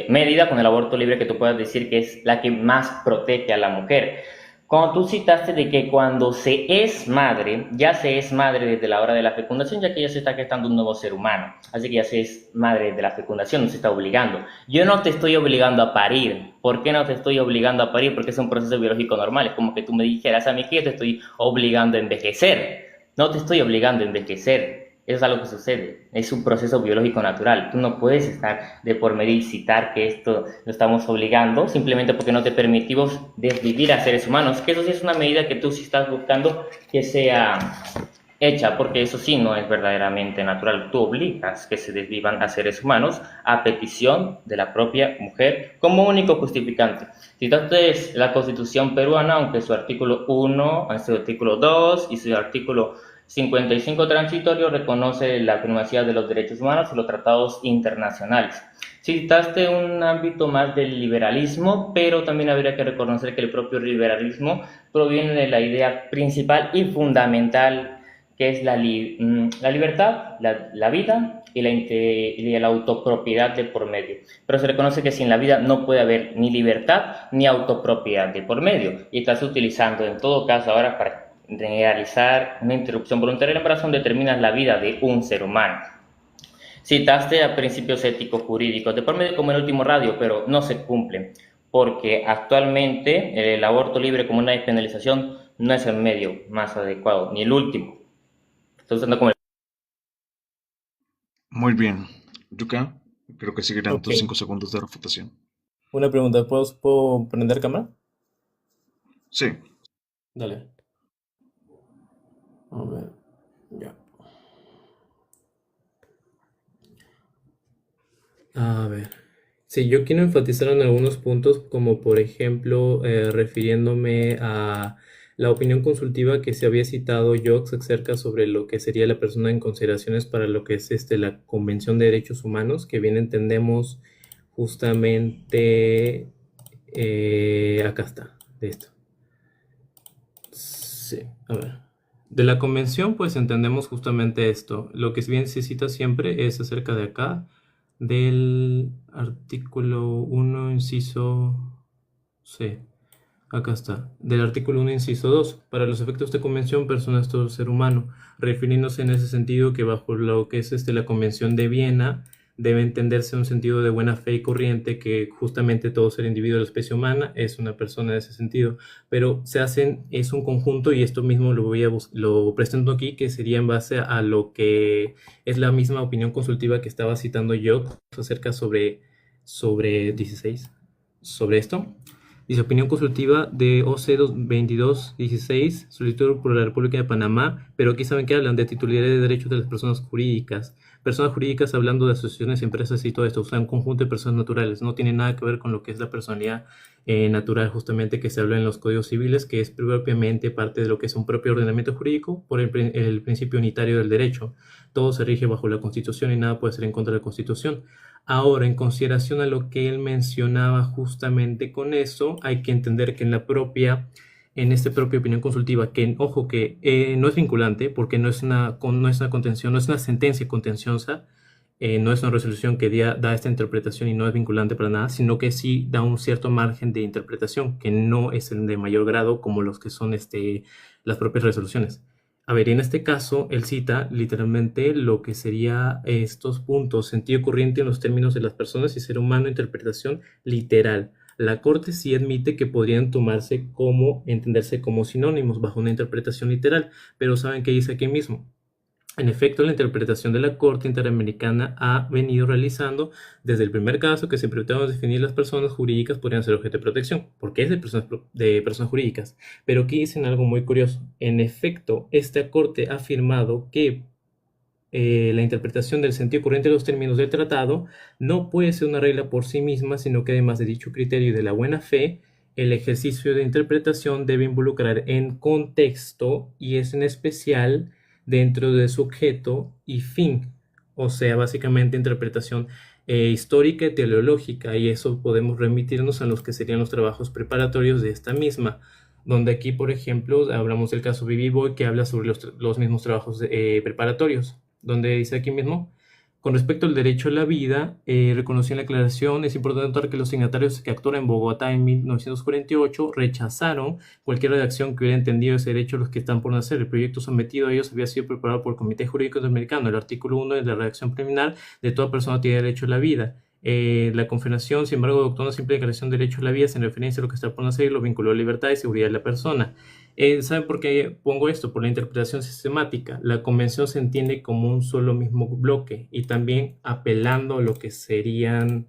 medida con el aborto libre que tú puedas decir que es la que más protege a la mujer? Cuando tú citaste de que cuando se es madre, ya se es madre desde la hora de la fecundación, ya que ya se está gestando un nuevo ser humano. Así que ya se es madre desde la fecundación, no se está obligando. Yo no te estoy obligando a parir. ¿Por qué no te estoy obligando a parir? Porque es un proceso biológico normal. Es como que tú me dijeras a mí que yo te estoy obligando a envejecer. No te estoy obligando a envejecer. Eso es algo que sucede, es un proceso biológico natural. Tú no puedes estar de por medio y citar que esto lo estamos obligando simplemente porque no te permitimos desvivir a seres humanos, que eso sí es una medida que tú sí estás buscando que sea hecha, porque eso sí no es verdaderamente natural. Tú obligas que se desvivan a seres humanos a petición de la propia mujer como único justificante. Citaste la Constitución peruana, aunque su artículo 1, su artículo 2 y su artículo 55 transitorio reconoce la primacía de los derechos humanos y los tratados internacionales. Citaste un ámbito más del liberalismo, pero también habría que reconocer que el propio liberalismo proviene de la idea principal y fundamental que es la libertad, la vida y la autopropiedad de por medio. Pero se reconoce que sin la vida no puede haber ni libertad ni autopropiedad de por medio. Y estás utilizando en todo caso ahora para realizar una interrupción voluntaria del embarazo donde terminas la vida de un ser humano. Citaste a principios éticos jurídicos de por medio como el último radio, pero no se cumplen, porque actualmente el aborto libre como una despenalización no es el medio más adecuado, ni el último. Estoy usando como Muy bien. Yuka, creo que seguirán Ok, tus 5 segundos de refutación. una pregunta, ¿puedo prender cámara? Sí, Dale. A ver, ya. A ver. Sí, yo quiero enfatizar en algunos puntos, como por ejemplo, refiriéndome a la opinión consultiva que se había citado Jox acerca sobre lo que sería la persona en consideraciones para lo que es la Convención de Derechos Humanos, que bien entendemos justamente, acá está, de esto. Sí, a ver. De la convención, pues entendemos justamente esto. Lo que bien se cita siempre es acerca de acá, del artículo 1, inciso C. Acá está. Del artículo 1, inciso 2. Para los efectos de convención, persona es todo ser humano. Refiriéndose en ese sentido que bajo lo que es la Convención de Viena, debe entenderse un sentido de buena fe y corriente que justamente todo ser individuo de la especie humana es una persona en ese sentido. Pero es un conjunto y esto mismo lo presento aquí, que sería en base a lo que es la misma opinión consultiva que estaba citando yo acerca sobre 16, sobre esto. Dice, opinión consultiva de OC 2216, solicitud por la República de Panamá, pero aquí saben que hablan de titularidad de derechos de las personas jurídicas. Personas jurídicas hablando de asociaciones, empresas y todo esto, o sea, un conjunto de personas naturales, no tiene nada que ver con lo que es la personalidad natural justamente que se habla en los códigos civiles, que es propiamente parte de lo que es un propio ordenamiento jurídico por el principio unitario del derecho. Todo se rige bajo la Constitución y nada puede ser en contra de la Constitución. Ahora, en consideración a lo que él mencionaba justamente con eso, hay que entender que en esta propia opinión consultiva, que ojo que no es vinculante, porque no es no es una contención, no es una sentencia contenciosa, no es una resolución que da esta interpretación y no es vinculante para nada, sino que sí da un cierto margen de interpretación, que no es de mayor grado como los que son las propias resoluciones. A ver, en este caso, él cita literalmente lo que sería estos puntos: sentido corriente en los términos de las personas y ser humano, interpretación literal. La Corte sí admite que podrían entenderse como sinónimos bajo una interpretación literal, pero ¿saben qué dice aquí mismo? En efecto, la interpretación de la Corte Interamericana ha venido realizando desde el primer caso que se pretendía definir las personas jurídicas podrían ser objeto de protección, porque es de personas jurídicas. Pero aquí dicen algo muy curioso. En efecto, esta Corte ha afirmado que la interpretación del sentido corriente de los términos del tratado no puede ser una regla por sí misma, sino que además de dicho criterio y de la buena fe, el ejercicio de interpretación debe involucrar en contexto y es en especial dentro de su objeto y fin, o sea, básicamente interpretación histórica y teleológica, y eso podemos remitirnos a los que serían los trabajos preparatorios de esta misma, donde aquí, por ejemplo, hablamos del caso Vivi Boy, que habla sobre los mismos trabajos preparatorios, donde dice aquí mismo: con respecto al derecho a la vida, reconoció en la aclaración, es importante notar que los signatarios que actuaron en Bogotá en 1948 rechazaron cualquier redacción que hubiera entendido ese derecho a los que están por nacer. El proyecto sometido a ellos había sido preparado por el Comité Jurídico Interamericano. El artículo 1 de la redacción preliminar de toda persona tiene derecho a la vida. La Confederación, sin embargo, adoptó una simple declaración de derecho a la vida sin referencia a lo que está por nacer y lo vinculó a libertad y seguridad de la persona. ¿Saben por qué pongo esto? Por la interpretación sistemática. La convención se entiende como un solo mismo bloque y también apelando a lo que serían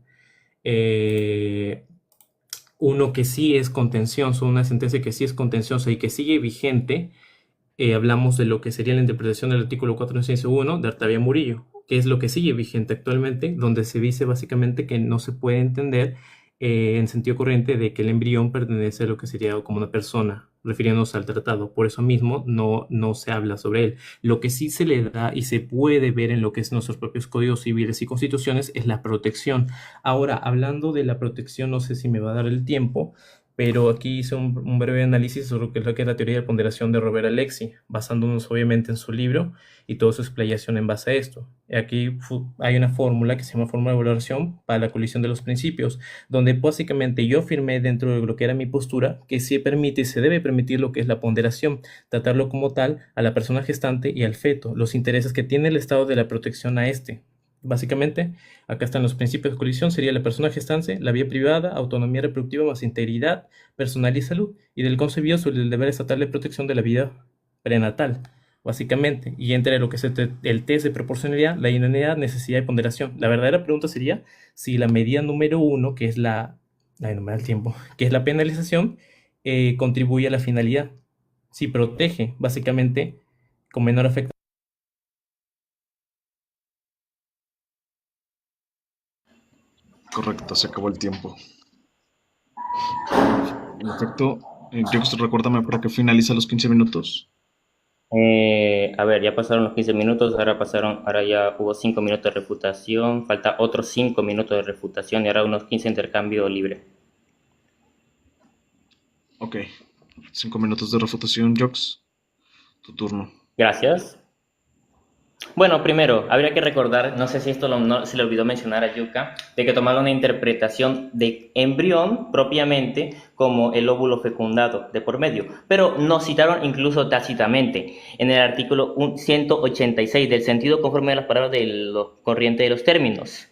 uno que sí es contencioso, una sentencia que sí es contenciosa y que sigue vigente. Hablamos de lo que sería la interpretación del artículo 461 de Artavia Murillo, que es lo que sigue vigente actualmente, donde se dice básicamente que no se puede entender en sentido corriente de que el embrión pertenece a lo que sería como una persona, refiriéndose al tratado. Por eso mismo no se habla sobre él. Lo que sí se le da y se puede ver en lo que es nuestros propios códigos civiles y constituciones es la protección. Ahora, hablando de la protección, no sé si me va a dar el tiempo, pero aquí hice un breve análisis sobre lo que es la teoría de ponderación de Robert Alexy, basándonos obviamente en su libro y toda su explicación en base a esto. Aquí hay una fórmula que se llama fórmula de valoración para la colisión de los principios, donde básicamente yo afirmé dentro de lo que era mi postura que se permite y se debe permitir lo que es la ponderación, tratarlo como tal a la persona gestante y al feto, los intereses que tiene el Estado de la protección a este. Básicamente, acá están los principios de colisión: sería la persona gestante, la vida privada, autonomía reproductiva más integridad personal y salud, y del concebido sobre el deber estatal de protección de la vida prenatal, básicamente. Y entre lo que es el test de proporcionalidad, la idoneidad, necesidad y ponderación. La verdadera pregunta sería si la medida número 1, que es no me da el tiempo, que es la penalización, contribuye a la finalidad. Si protege, básicamente, con menor afectación. Correcto, se acabó el tiempo. En efecto, Jux, recuérdame para que finaliza los 15 minutos. A ver, ya pasaron los 15 minutos, ahora ya hubo 5 minutos de refutación, falta otros 5 minutos de refutación y ahora unos 15 de intercambio libre. Ok, 5 minutos de refutación, Jux. Tu turno. Gracias. Bueno, primero, habría que recordar, no sé si esto se le olvidó mencionar a Yuka, de que tomaron una interpretación de embrión propiamente como el óvulo fecundado de por medio, pero nos citaron incluso tácitamente en el artículo 186 del sentido conforme a las palabras de lo corriente de los términos.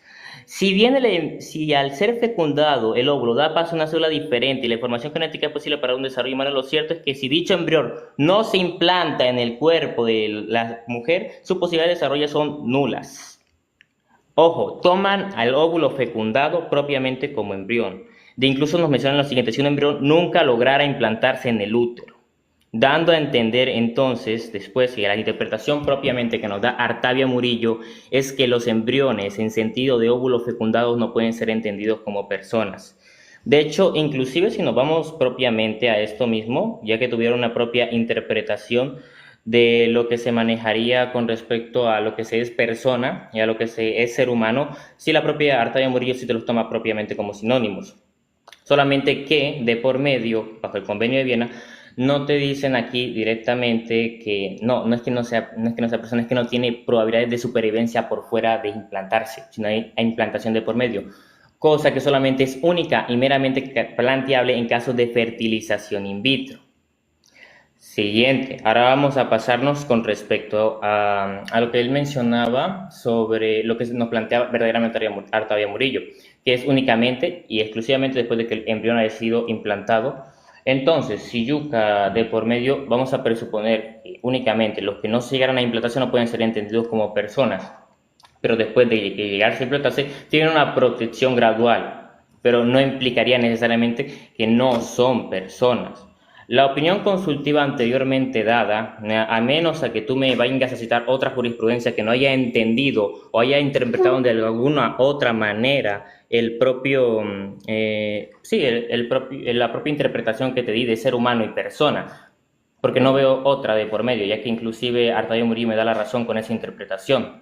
Si al ser fecundado el óvulo da paso a una célula diferente y la información genética es posible para un desarrollo humano, lo cierto es que si dicho embrión no se implanta en el cuerpo de la mujer, sus posibilidades de desarrollo son nulas. Ojo, toman al óvulo fecundado propiamente como embrión. De incluso nos mencionan lo siguiente: si un embrión nunca lograra implantarse en el útero, dando a entender entonces, después, que la interpretación propiamente que nos da Artavia Murillo es que los embriones en sentido de óvulos fecundados no pueden ser entendidos como personas. De hecho, inclusive si nos vamos propiamente a esto mismo, ya que tuvieron una propia interpretación de lo que se manejaría con respecto a lo que se es persona y a lo que se es ser humano, si la propia Artavia Murillo sí te los toma propiamente como sinónimos. Solamente que de por medio, bajo el Convenio de Viena, no te dicen aquí directamente que no es que no sea, no es que no sea persona, es que no tiene probabilidades de supervivencia por fuera de implantarse, sino hay implantación de por medio, cosa que solamente es única y meramente planteable en casos de fertilización in vitro. Siguiente, ahora vamos a pasarnos con respecto a lo que él mencionaba sobre lo que nos plantea verdaderamente Artavia Murillo, que es únicamente y exclusivamente después de que el embrión haya sido implantado. Entonces, si yuca de por medio, vamos a presuponer que únicamente los que no se llegaron a implantación no pueden ser entendidos como personas, pero después de que llegarse a implantarse, tienen una protección gradual, pero no implicaría necesariamente que no son personas. La opinión consultiva anteriormente dada, a menos a que tú me vengas a citar otra jurisprudencia que no haya entendido o haya interpretado de alguna otra manera el propio, la propia interpretación que te di de ser humano y persona, porque no veo otra de por medio, ya que inclusive Artavia Murillo me da la razón con esa interpretación.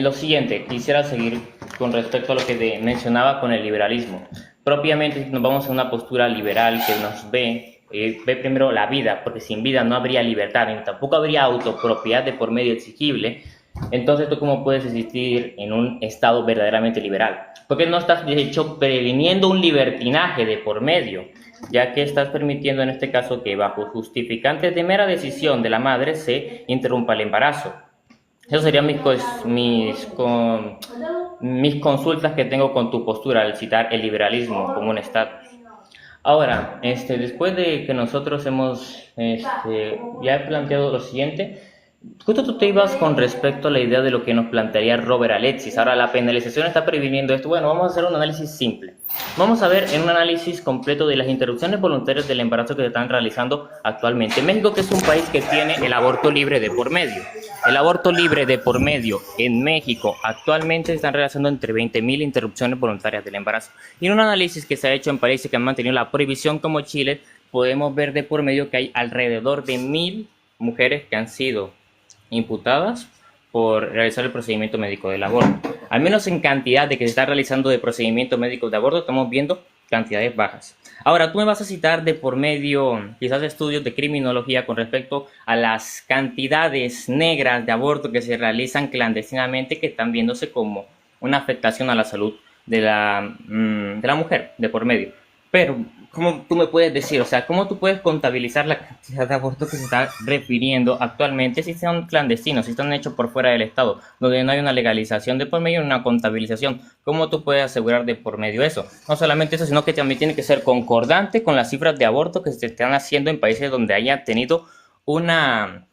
Lo siguiente, quisiera seguir con respecto a lo que mencionaba con el liberalismo. Propiamente, si nos vamos a una postura liberal que nos ve primero la vida, porque sin vida no habría libertad, ni tampoco habría autopropiedad de por medio exigible. Entonces, ¿tú cómo puedes existir en un estado verdaderamente liberal? Porque no estás, de hecho, previniendo un libertinaje de por medio, ya que estás permitiendo en este caso que bajo justificantes de mera decisión de la madre se interrumpa el embarazo. Esas serían mis consultas que tengo con tu postura al citar el liberalismo como un estatus. Ahora, después de que nosotros hemos ya planteado lo siguiente, justo tú te ibas con respecto a la idea de lo que nos plantearía Robert Alexis. Ahora, la penalización está previniendo esto. Bueno, vamos a hacer un análisis simple. Vamos a ver en un análisis completo de las interrupciones voluntarias del embarazo que se están realizando actualmente en México, que es un país que tiene el aborto libre de por medio. El aborto libre de por medio en México actualmente se están realizando entre 20.000 interrupciones voluntarias del embarazo. Y en un análisis que se ha hecho en países que han mantenido la prohibición como Chile, podemos ver de por medio que hay alrededor de 1.000 mujeres que han sido imputadas por realizar el procedimiento médico del aborto. Al menos en cantidad de que se está realizando de procedimientos médicos de aborto, estamos viendo cantidades bajas. Ahora, tú me vas a citar de por medio, quizás estudios de criminología con respecto a las cantidades negras de aborto que se realizan clandestinamente, que están viéndose como una afectación a la salud de la mujer de por medio. Pero, ¿cómo tú me puedes decir? O sea, ¿cómo tú puedes contabilizar la cantidad de abortos que se está refiriendo actualmente si son clandestinos, si están hechos por fuera del Estado, donde no hay una legalización de por medio y una contabilización? ¿Cómo tú puedes asegurar de por medio eso? No solamente eso, sino que también tiene que ser concordante con las cifras de aborto que se están haciendo en países donde haya tenido una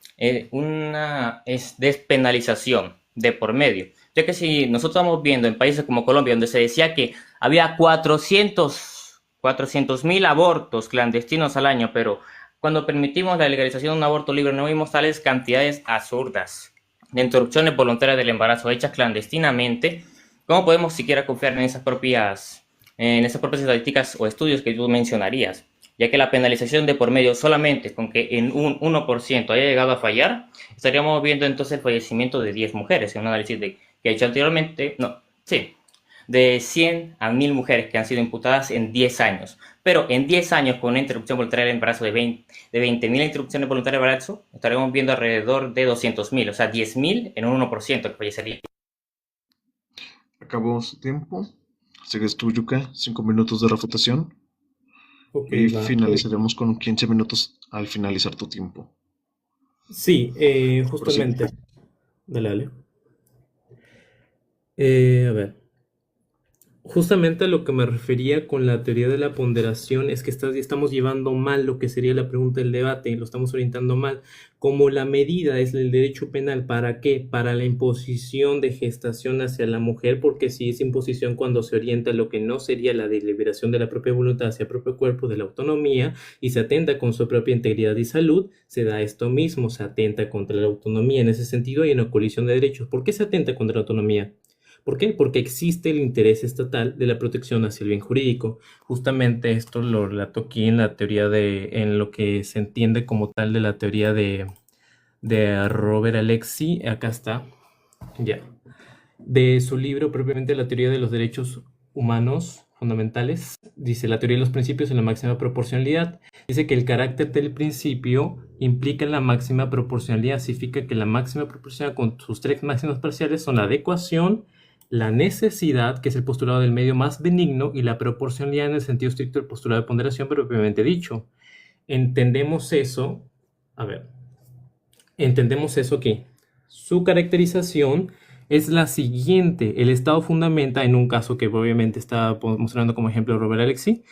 despenalización de por medio. Ya que si nosotros estamos viendo en países como Colombia, donde se decía que había 400.000 abortos clandestinos al año, pero cuando permitimos la legalización de un aborto libre no vimos tales cantidades absurdas de interrupciones voluntarias del embarazo hechas clandestinamente. ¿Cómo podemos siquiera confiar en esas propias estadísticas o estudios que tú mencionarías? Ya que la penalización de por medio solamente con que en un 1% haya llegado a fallar, estaríamos viendo entonces el fallecimiento de 10 mujeres en un análisis que he hecho anteriormente, de 100 a 1.000 mujeres que han sido imputadas en 10 años. Pero en 10 años, con una interrupción voluntaria del embarazo de 20.000 interrupciones voluntarias del embarazo, estaremos viendo alrededor de 200.000, o sea, 10.000 en un 1% que fallecería. Acabó su tiempo. Sigues tú, Yuka, 5 minutos de refutación. Ok, Y va. finalizaremos con 15 minutos al finalizar tu tiempo. Sí, Prosigue. justamente. Dale. A ver. Justamente a lo que me refería con la teoría de la ponderación es que estamos llevando mal lo que sería la pregunta del debate, lo estamos orientando mal. Como la medida es el derecho penal, ¿para qué? Para la imposición de gestación hacia la mujer, porque si es imposición cuando se orienta lo que no sería la deliberación de la propia voluntad hacia el propio cuerpo, de la autonomía, y se atenta con su propia integridad y salud, se da esto mismo, se atenta contra la autonomía. En ese sentido hay una colisión de derechos. ¿Por qué se atenta contra la autonomía? ¿Por qué? Porque existe el interés estatal de la protección hacia el bien jurídico. Justamente esto lo relato aquí en la teoría en lo que se entiende como tal de la teoría de Robert Alexi. Acá está, ya. De su libro propiamente La teoría de los derechos humanos fundamentales, dice la teoría de los principios en la máxima proporcionalidad. Dice que el carácter del principio implica la máxima proporcionalidad, significa que la máxima proporcionalidad con sus tres máximas parciales son la adecuación, la necesidad, que es el postulado del medio más benigno, y la proporcionalidad en el sentido estricto del postulado de ponderación propiamente dicho. Entendemos eso, a ver, entendemos eso aquí. Su caracterización es la siguiente. El Estado fundamenta, en un caso que obviamente está mostrando como ejemplo Robert Alexi,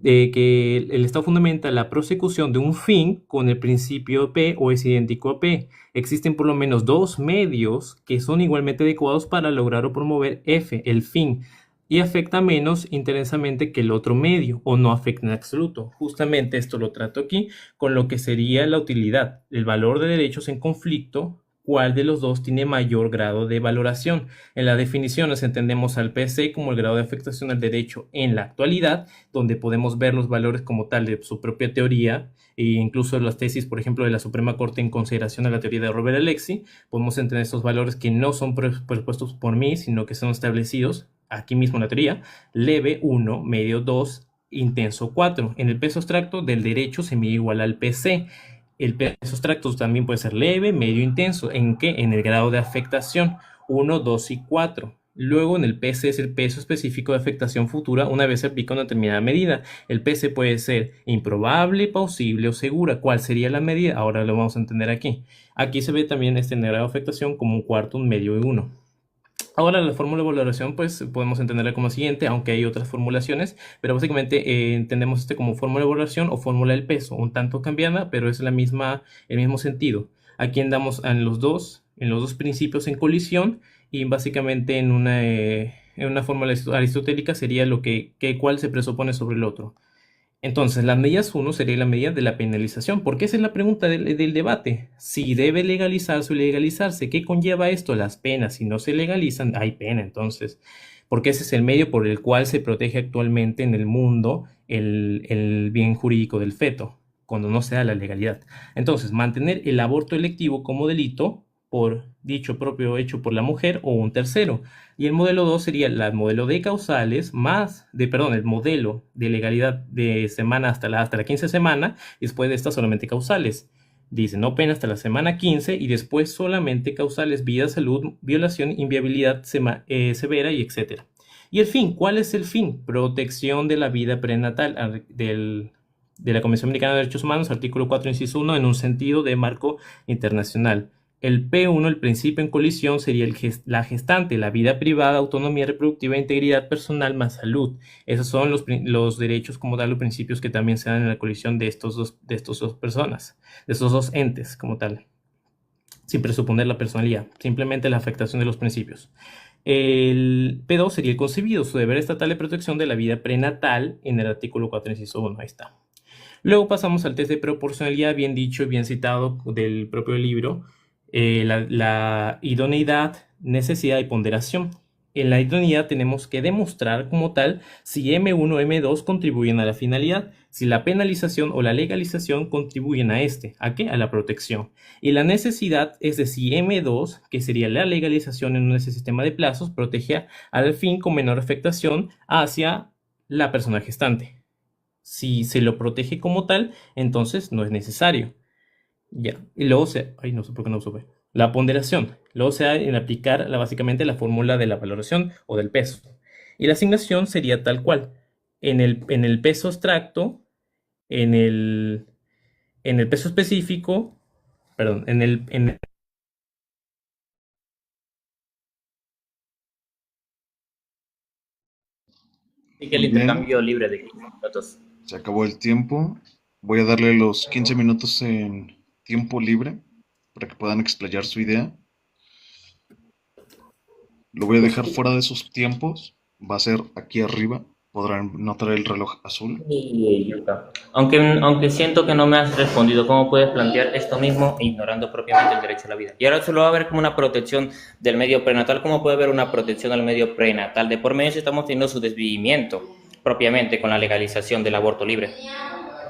que el Estado fundamenta la prosecución de un fin con el principio P o es idéntico a P. Existen por lo menos dos medios que son igualmente adecuados para lograr o promover F, el fin, y afecta menos intensamente que el otro medio, o no afecta en absoluto. Justamente esto lo trato aquí con lo que sería la utilidad, el valor de derechos en conflicto, cuál de los dos tiene mayor grado de valoración. En la definición nos entendemos al PC como el grado de afectación al derecho en la actualidad, donde podemos ver los valores como tal de su propia teoría e incluso las tesis, por ejemplo, de la Suprema Corte en consideración a la teoría de Robert Alexi. Podemos entender estos valores que no son propuestos por mí, sino que son establecidos aquí mismo en la teoría: leve 1, medio 2, intenso 4. En el peso abstracto del derecho se mide igual al PC. El peso abstracto también puede ser leve, medio, intenso. ¿En qué? En el grado de afectación 1, 2 y 4. Luego en el PC es el peso específico de afectación futura una vez se aplica una determinada medida. El PC puede ser improbable, plausible o segura. ¿Cuál sería la medida? Ahora lo vamos a entender aquí. Aquí se ve también este grado de afectación como un cuarto, un medio y uno. Ahora la fórmula de valoración pues podemos entenderla como siguiente, aunque hay otras formulaciones, pero básicamente entendemos este como fórmula de valoración o fórmula del peso, un tanto cambiada, pero es el mismo sentido. Aquí andamos en los dos principios en colisión y básicamente en una fórmula aristotélica sería cuál se presupone sobre el otro. Entonces, las medidas 1 sería la medida de la penalización, porque esa es la pregunta del debate. Si debe legalizarse o ilegalizarse, ¿qué conlleva esto? Las penas. Si no se legalizan, hay pena, entonces. Porque ese es el medio por el cual se protege actualmente en el mundo el bien jurídico del feto, cuando no se da la legalidad. Entonces, mantener el aborto electivo como delito por dicho propio hecho por la mujer o un tercero. Y el modelo 2 sería el modelo de causales el modelo de legalidad de semana hasta la 15 semana, y después de esta solamente causales. Dice, no pena hasta la semana 15 y después solamente causales, vida, salud, violación, inviabilidad severa y etc. Y el fin, ¿cuál es el fin? Protección de la vida prenatal de la Convención Americana de Derechos Humanos, artículo 4, inciso 1, en un sentido de marco internacional. El P1, el principio en colisión, sería la gestante, la vida privada, autonomía reproductiva, integridad personal más salud. Esos son los derechos como tal, los principios que también se dan en la colisión de estos dos personas, de estos dos entes como tal, sin presuponer la personalidad, simplemente la afectación de los principios. El P2 sería el concebido, su deber estatal de protección de la vida prenatal en el artículo 4, inciso 1, ahí está. Luego pasamos al test de proporcionalidad, bien dicho y bien citado del propio libro. La idoneidad, necesidad y ponderación. En la idoneidad tenemos que demostrar como tal si M1 o M2 contribuyen a la finalidad, si la penalización o la legalización contribuyen ¿a qué? A la protección. Y la necesidad es de si M2, que sería la legalización en ese sistema de plazos, protege al fin con menor afectación hacia la persona gestante. Si se lo protege como tal, entonces no es necesario. Ya, y luego no sé por qué no supe. La ponderación. Luego se da en aplicar básicamente la fórmula de la valoración o del peso. Y la asignación sería tal cual. En el peso abstracto, en el peso específico, perdón, Así que el Muy bien, intercambio libre de 15 minutos. se acabó el tiempo. Voy a darle los 15 minutos en tiempo libre para que puedan explayar su idea. Lo voy a dejar fuera de sus tiempos. Va a ser aquí arriba podrán notar el reloj azul. Y Yuka. Aunque siento que no me has respondido, ¿cómo puedes plantear esto mismo ignorando propiamente el derecho a la vida? Y ahora solo va a haber como una protección del medio prenatal. ¿Cómo puede haber una protección del medio prenatal? De por medio si estamos teniendo su desvivimiento propiamente con la legalización del aborto libre.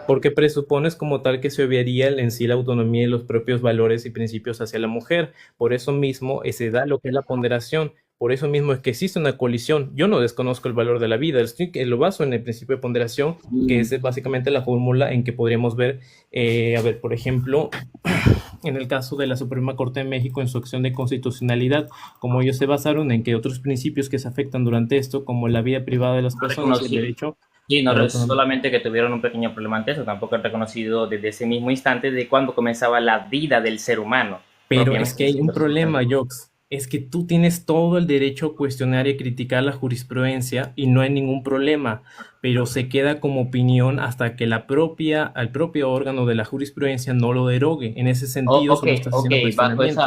Porque presupones como tal que se obviaría en sí la autonomía y los propios valores y principios hacia la mujer. Por eso mismo se da lo que es la ponderación. Por eso mismo es que existe una colisión. Yo no desconozco el valor de la vida, lo baso en el principio de ponderación, que es básicamente la fórmula en que podríamos ver, a ver, por ejemplo, en el caso de la Suprema Corte de México en su acción de constitucionalidad, como ellos se basaron en que otros principios que se afectan durante esto, como la vida privada de las personas y el derecho Sí, a no la es autonomía. solamente que tuvieron un pequeño problema ante eso, tampoco han reconocido desde ese mismo instante de cuando comenzaba la vida del ser humano, Pero es que propiamente hay un siendo problema, sustancia. Jox. Es que tú tienes todo el derecho a cuestionar y a criticar la jurisprudencia y no hay ningún problema, pero se queda como opinión hasta que el propio órgano de la jurisprudencia no lo derogue. En ese sentido, Ok, solo estás ok, haciendo cuestionamientos.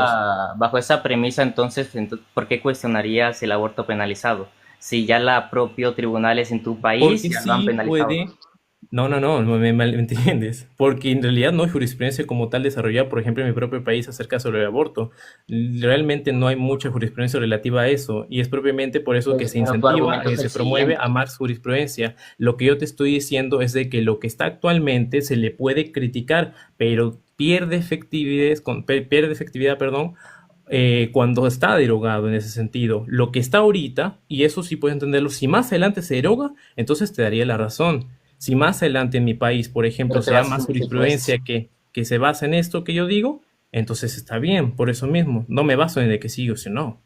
bajo esa premisa entonces, ¿por qué cuestionarías el aborto penalizado? Si ya la propio tribunales en tu país Porque ya lo han sí penalizado. puede. No me malentiendes. Porque en realidad no hay jurisprudencia como tal desarrollada, por ejemplo, en mi propio país acerca sobre el aborto. Realmente no hay mucha jurisprudencia relativa a eso. Y es propiamente por eso que Pues, se pero tu incentiva, argumento es el se promueve siguiente. a más jurisprudencia. Lo que yo te estoy diciendo es de que lo que está actualmente se le puede criticar, pero pierde efectividad, perdón, cuando está derogado en ese sentido. Lo que está ahorita, y eso sí puedes entenderlo, si más adelante se deroga, entonces te daría la razón. Si más adelante en mi país, por ejemplo, Pero te se da vas a más decir que pues. jurisprudencia que se basa en esto que yo digo, entonces está bien, por eso mismo. No me baso en el que sí o si no.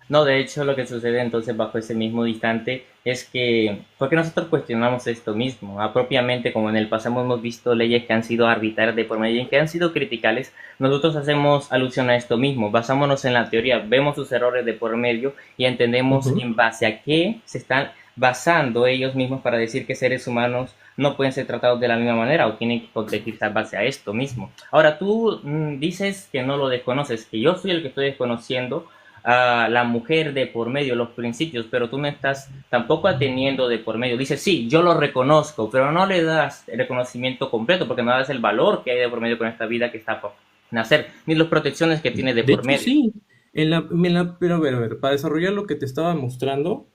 No, de hecho lo que sucede entonces bajo ese mismo instante es que, porque nosotros cuestionamos esto mismo, propiamente como en el pasado hemos visto leyes que han sido arbitrarias de por medio y que han sido criticales, nosotros hacemos alusión a esto mismo, basámonos en la teoría, vemos sus errores de por medio y entendemos Ujú. en base a qué se están basando ellos mismos para decir que seres humanos no pueden ser tratados de la misma manera o tienen que protegerse a base a esto mismo. Ahora tú dices que no lo desconoces, que yo soy el que estoy desconociendo a la mujer de por medio, los principios, pero tú no estás tampoco atendiendo de por medio. Dices, sí, yo lo reconozco, pero no le das el reconocimiento completo porque no das el valor que hay de por medio con esta vida que está por nacer, ni las protecciones que tiene de De por hecho, medio. sí. Pero a ver, para desarrollar lo que te estaba mostrando,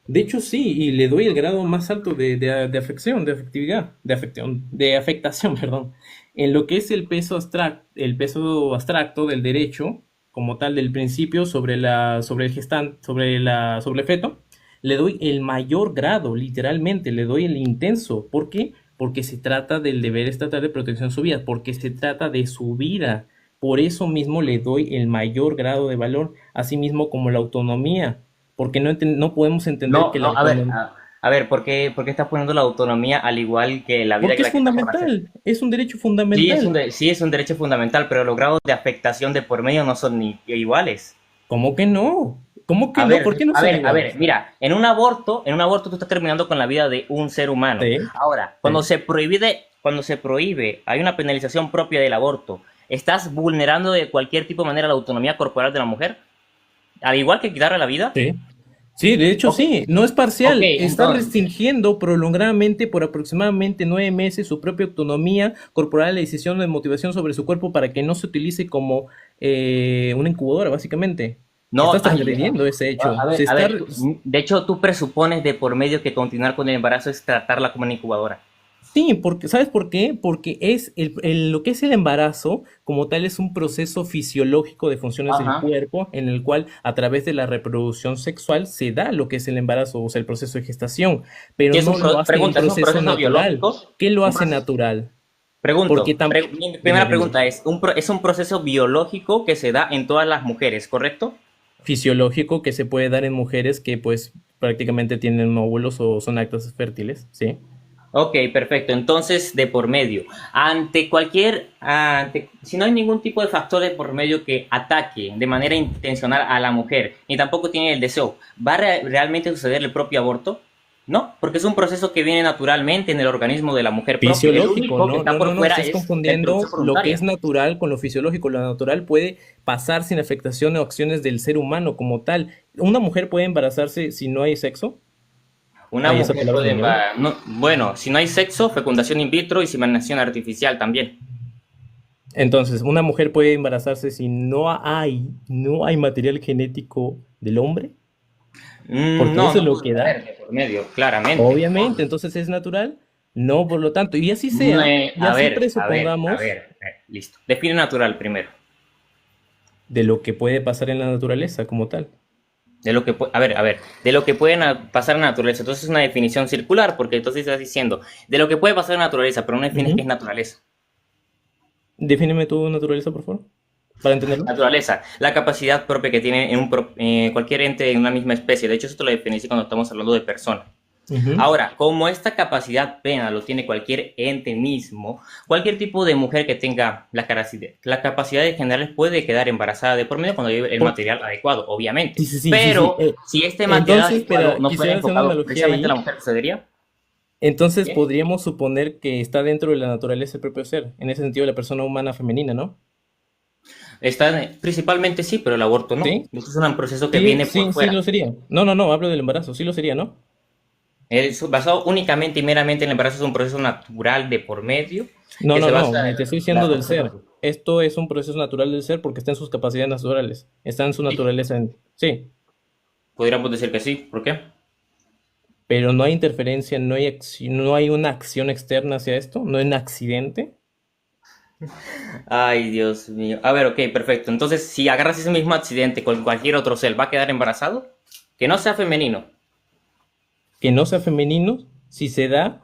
de hecho, sí, y le doy el grado más alto de afección, de afectividad, de afectación, perdón, en lo que es el peso abstracto del derecho, como tal, del principio sobre el gestante, sobre el feto, le doy el mayor grado, literalmente, le doy el intenso. ¿Por qué? Porque se trata del deber estatal de protección a su vida, porque se trata de su vida. Por eso mismo le doy el mayor grado de valor, así mismo como la autonomía, porque no podemos entender No, que la no, autonomía, a ver, por qué estás poniendo la autonomía al igual que la vida porque que es la que está por nacer? fundamental, es un derecho fundamental. Sí es un derecho fundamental, pero los grados de afectación de por medio no son ni iguales. ¿Cómo que no? ¿Cómo que no? ¿Por qué no son A ver, iguales? mira, en un aborto tú estás terminando con la vida de un ser humano. Sí, Ahora, sí. cuando se prohíbe, hay una penalización propia del aborto. ¿Estás vulnerando de cualquier tipo de manera la autonomía corporal de la mujer? Al igual que quitarle la vida. Sí. Sí, de hecho Ok, sí, no es ok, parcial, está entonces, restringiendo prolongadamente por aproximadamente 9 meses su propia autonomía corporal, la decisión de motivación sobre su cuerpo para que no se utilice como una incubadora, básicamente. no, Estás transgrediendo ese hecho. a ver, de hecho tú presupones de por medio que continuar con el embarazo es tratarla como una incubadora. Sí, porque, ¿sabes por qué? Porque es lo que es el embarazo, como tal, es un proceso fisiológico de funciones del Ajá. cuerpo en el cual a través de la reproducción sexual se da lo que es el embarazo, o sea, el proceso de gestación, pero ¿Qué es no lo hace un pregunta, es un proceso proceso natural. biológico? ¿Qué lo Un hace proceso, natural? Porque pregunto, mi dime, primera dime. pregunta es, es un proceso biológico que se da en todas las mujeres, ¿correcto? Fisiológico que se puede dar en mujeres que pues prácticamente tienen óvulos o son actas fértiles, ¿sí? Ok, perfecto. Entonces, de por medio, si no hay ningún tipo de factor de por medio que ataque de manera intencional a la mujer, ni tampoco tiene el deseo, ¿va a realmente suceder el propio aborto? No, porque es un proceso que viene naturalmente en el organismo de la mujer propio. El Fisiológico, único que está por no, fuera estás es la interrupción confundiendo lo que voluntaria. es natural con lo fisiológico. Lo natural puede pasar sin afectación o acciones del ser humano como tal. ¿Una mujer puede embarazarse si no hay sexo? Una Ahí esa mujer palabra se puede me olvidó. bueno, si no hay sexo, fecundación in vitro y inseminación artificial también. Entonces, una mujer puede embarazarse si no hay material genético del hombre, porque No, eso es no lo puede que da. haber de por medio, claramente. Obviamente, entonces es natural, no por lo tanto. Y así sea, y así presupongamos Listo. Define natural primero. de lo que puede pasar en la naturaleza como tal. De lo que, de lo que puede pasar en la naturaleza. Entonces es una definición circular, porque entonces estás diciendo de lo que puede pasar en la naturaleza, pero no defines qué es Ujú. naturaleza. Defíneme tu naturaleza, por favor, para entenderlo. Naturaleza, la capacidad propia que tiene cualquier ente en una misma especie. De hecho, esto lo definí cuando estamos hablando de personas. Ujú. Ahora, como esta capacidad plena lo tiene cualquier ente mismo, cualquier tipo de mujer que tenga la capacidad de generar puede quedar embarazada de por medio cuando lleve el Por- material adecuado, obviamente. Sí, sí, sí, sí, sí. Pero si este material Entonces, adecuado espera, no fuera quisiera hacer una enfocado analogía precisamente a la ahí. mujer, ¿sucedería? Entonces ¿Qué? podríamos suponer que está dentro de la naturaleza el propio ser, en ese sentido la persona humana femenina, ¿no? Principalmente sí, pero el aborto no. ¿Sí? Esto es un proceso que Sí, viene por sí, sí fuera. lo sería. No, no, no, hablo del embarazo, sí lo sería, ¿no? Basado únicamente y meramente en el embarazo, es un proceso natural de por medio No, que no, se no, basa te en estoy diciendo la del ser. Esto es un proceso natural del ser porque está en sus capacidades naturales, está en su Sí, naturaleza, sí, podríamos decir que sí. ¿Por qué? pero no hay interferencia, no hay una acción externa hacia esto, no hay un accidente. Ay, Dios mío. A ver, ok, perfecto. Entonces, si agarras ese mismo accidente con cualquier otro ser, ¿va a quedar embarazado? Que no sea femenino. Que no sea femenino, si se da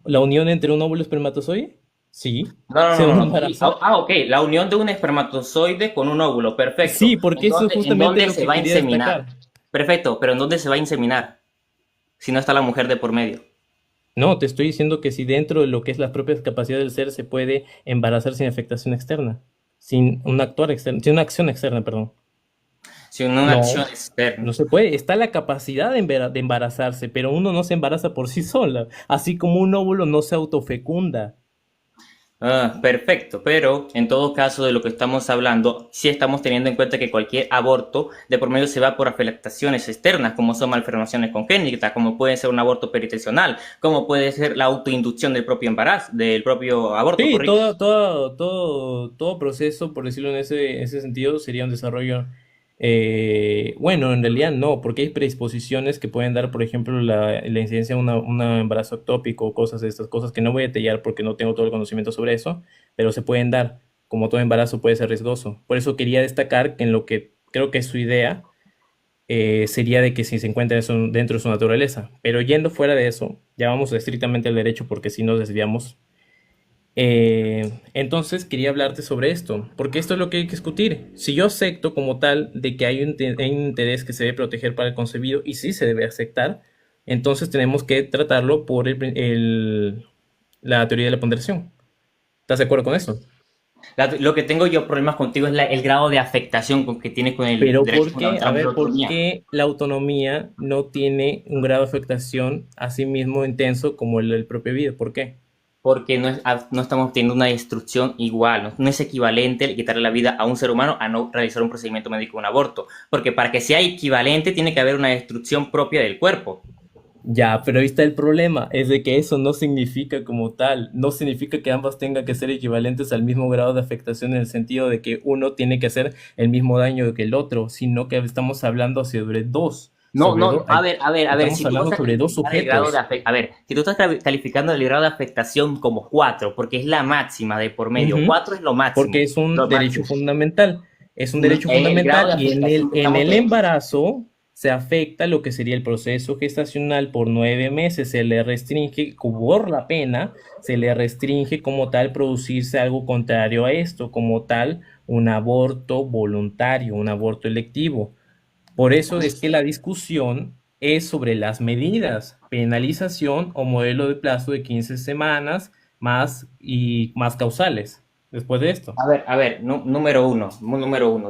la unión entre un óvulo y espermatozoide, sí, No, no, se no, va a no, no. Sí. embarazar. Ok. La unión de un espermatozoide con un óvulo. Perfecto. Sí, porque eso es En justamente dónde lo se que va a quería inseminar? destacar. Perfecto, pero ¿en dónde se va a inseminar? Si no está la mujer de por medio. No, te estoy diciendo que si dentro de lo que es las propias capacidades del ser se puede embarazar sin afectación externa, sin un actuar externo, sin una acción externa, perdón. Si no una acción No, no externa. se puede. Está la capacidad de embarazarse, pero uno no se embaraza por sí sola, así como un óvulo no se autofecunda. Perfecto, pero en todo caso de lo que estamos hablando, sí estamos teniendo en cuenta que cualquier aborto de por medio se va por afectaciones externas, como son malformaciones congénitas, como puede ser un aborto peritencional, como puede ser la autoinducción del propio embarazo, del propio aborto, Sí, corrijo. todo proceso, por decirlo en ese sentido, sería un desarrollo. Bueno, en realidad no, porque hay predisposiciones que pueden dar, por ejemplo, la incidencia de un embarazo ectópico o cosas de estas cosas que no voy a detallar porque no tengo todo el conocimiento sobre eso, pero se pueden dar. Como todo embarazo puede ser riesgoso. Por eso quería destacar que en lo que creo que es su idea sería de que si se encuentra eso dentro de su naturaleza. Pero yendo fuera de eso, ya vamos estrictamente al derecho porque si nos desviamos. Entonces quería hablarte sobre esto, porque esto es lo que hay que discutir. Si yo acepto como tal de que hay un interés que se debe proteger para el concebido y sí se debe aceptar, entonces tenemos que tratarlo por la teoría de la ponderación. ¿Estás de acuerdo con eso? Lo que tengo yo problemas contigo es el grado de afectación que tiene con el Pero derecho ¿por qué? A fundamental de la ver, ¿por autonomía. qué la autonomía no tiene un grado de afectación así mismo intenso como el del propio vida? ¿Por qué? Porque no estamos teniendo una destrucción igual, no es equivalente el quitarle la vida a un ser humano a no realizar un procedimiento médico, un aborto, porque para que sea equivalente tiene que haber una destrucción propia del cuerpo. Ya, pero ahí está el problema, es de que eso no significa como tal, no significa que ambas tengan que ser equivalentes al mismo grado de afectación en el sentido de que uno tiene que hacer el mismo daño que el otro, sino que estamos hablando sobre dos, No, no, a ver, estamos si tú vas hablando a sobre dos calificar el grado de sujetos. afectación, a ver, si tú estás calificando el grado de afectación como 4, porque es la máxima de por medio, Ujú. 4 es lo Porque máximo, es un lo derecho máximo. fundamental. Es un derecho El grado de fundamental y afectación que en estamos el teniendo. embarazo se afecta lo que sería el proceso gestacional por 9 meses. Se le restringe por la pena, se le restringe como tal producirse algo contrario a esto, como tal un aborto voluntario, un aborto electivo. Por eso es que la discusión es sobre las medidas, penalización o modelo de plazo de 15 semanas más y más causales después de esto. A ver, número uno,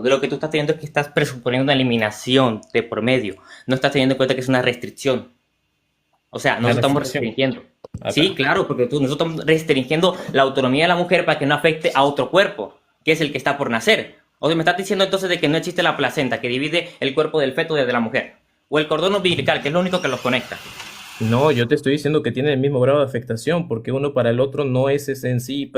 de lo que tú estás teniendo es que estás presuponiendo una eliminación de por medio, no estás teniendo en cuenta que es una restricción, o sea, Una nosotros estamos restricción. restringiendo. Sí, Acá. claro, porque nosotros estamos restringiendo la autonomía de la mujer para que no afecte a otro cuerpo, que es el que está por nacer. O sea, me estás diciendo entonces de que no existe la placenta que divide el cuerpo del feto desde la mujer, o el cordón umbilical, que es lo único que los conecta. No, yo te estoy diciendo que tiene el mismo grado de afectación, porque uno para el otro no es en sí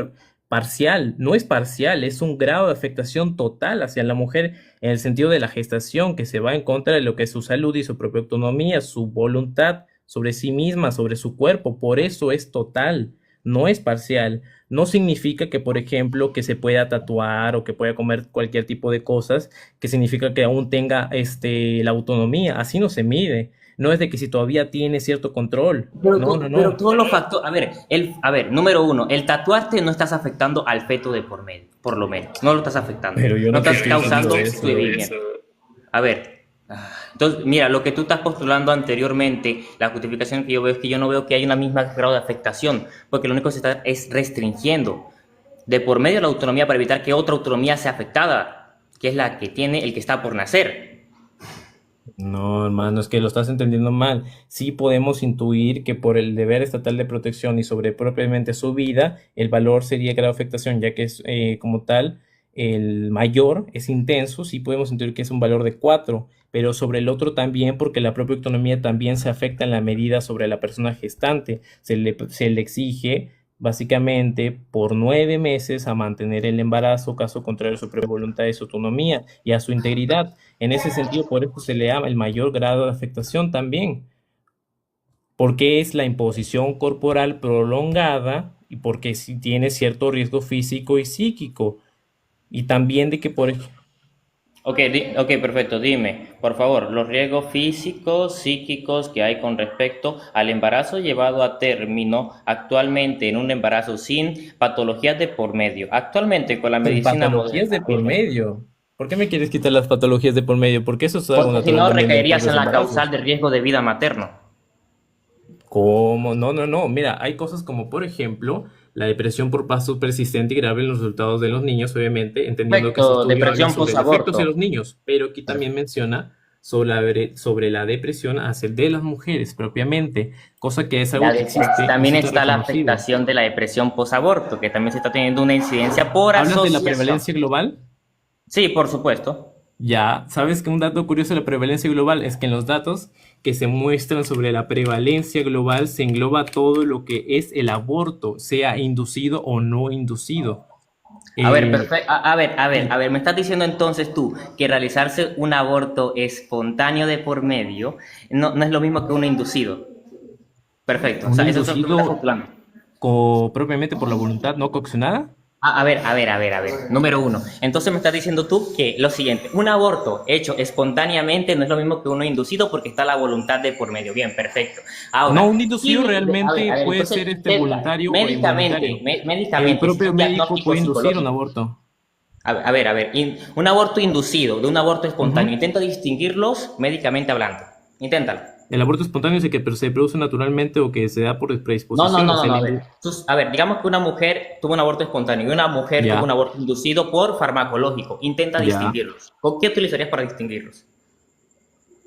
parcial, no es parcial, es un grado de afectación total hacia la mujer en el sentido de la gestación, que se va en contra de lo que es su salud y su propia autonomía, su voluntad sobre sí misma, sobre su cuerpo, por eso es total, no es parcial. No significa que, por ejemplo, que se pueda tatuar o que pueda comer cualquier tipo de cosas, que significa que aún tenga la autonomía, así no se mide. No es de que si todavía tiene cierto control. No, no, Pero no. todos los factores, a ver, número uno, el tatuarte no estás afectando al feto de por medio, por lo menos, no lo estás afectando, Pero yo no no te estás estoy diciendo causando eso. su vivimiento. A ver, entonces, mira, lo que tú estás postulando anteriormente, la justificación que yo veo es que yo no veo que haya una misma grado de afectación, porque lo único que se está es restringiendo de por medio de la autonomía para evitar que otra autonomía sea afectada, que es la que tiene el que está por nacer. No, hermano, es que lo estás entendiendo mal. Sí podemos intuir que por el deber estatal de protección y sobre propiamente su vida, el valor sería grado de afectación, ya que es como tal el mayor, es intenso, sí podemos intuir que es un valor de 4, pero sobre el otro también, porque la propia autonomía también se afecta en la medida sobre la persona gestante. Se le exige básicamente por 9 meses a mantener el embarazo, caso contrario a su propia voluntad y su autonomía y a su integridad. En ese sentido, por eso se le llama el mayor grado de afectación también, porque es la imposición corporal prolongada y porque sí tiene cierto riesgo físico y psíquico. Y también de que Ok, ok, perfecto. Dime, por favor, los riesgos físicos, psíquicos que hay con respecto al embarazo llevado a término actualmente en un embarazo sin patologías de por medio. Actualmente con la sin medicina patologías moderna, de por dime. medio. ¿Por qué me quieres quitar las patologías de por medio? Porque eso es algo Porque si natural no también en recaerías en propios la causal embarazos. de riesgo de vida materno. ¿Cómo? No, no, no. Mira, hay cosas como, por ejemplo, la depresión por paso persistente y grave en los resultados de los niños, obviamente, entendiendo que este Perfecto, estudio habla depresión sobre defectos en posaborto. los niños, pero aquí también menciona sobre la depresión hacia de las mujeres propiamente, cosa que es algo que existe y sí También está está la reconocido. afectación de la depresión posaborto, que también se está teniendo una incidencia por ¿Hablas de la asociación. prevalencia global? Sí, por supuesto. Ya, sabes que un dato curioso de la prevalencia global es que en los datos que se muestran sobre la prevalencia global se engloba todo lo que es el aborto, sea inducido o no inducido. A ver, Eh, perfecto. A ver, me estás diciendo entonces tú que realizarse un aborto espontáneo de por medio no es lo mismo que uno inducido. Perfecto. O un sea, eso es lo que me estás inducido postulando. propiamente por la voluntad no coaccionada. A ver. Número uno. Entonces me estás diciendo tú que lo siguiente, un aborto hecho espontáneamente no es lo mismo que uno inducido porque está la voluntad de por medio. Bien, perfecto. No, Ahora, un inducido realmente puede entonces, ser voluntario o involuntario. El médicamente, propio existe un médico diagnóstico puede inducir un psicológico. aborto. Un aborto inducido de un aborto espontáneo. Ujú. Intenta distinguirlos médicamente hablando. Inténtalo. El aborto espontáneo es el que se produce naturalmente o que se da por predisposición, o sea, A ver. A ver, digamos que una mujer tuvo un aborto espontáneo y una mujer tuvo un ya, aborto inducido por farmacológico. Intenta ya. distinguirlos. ¿Con qué utilizarías para distinguirlos?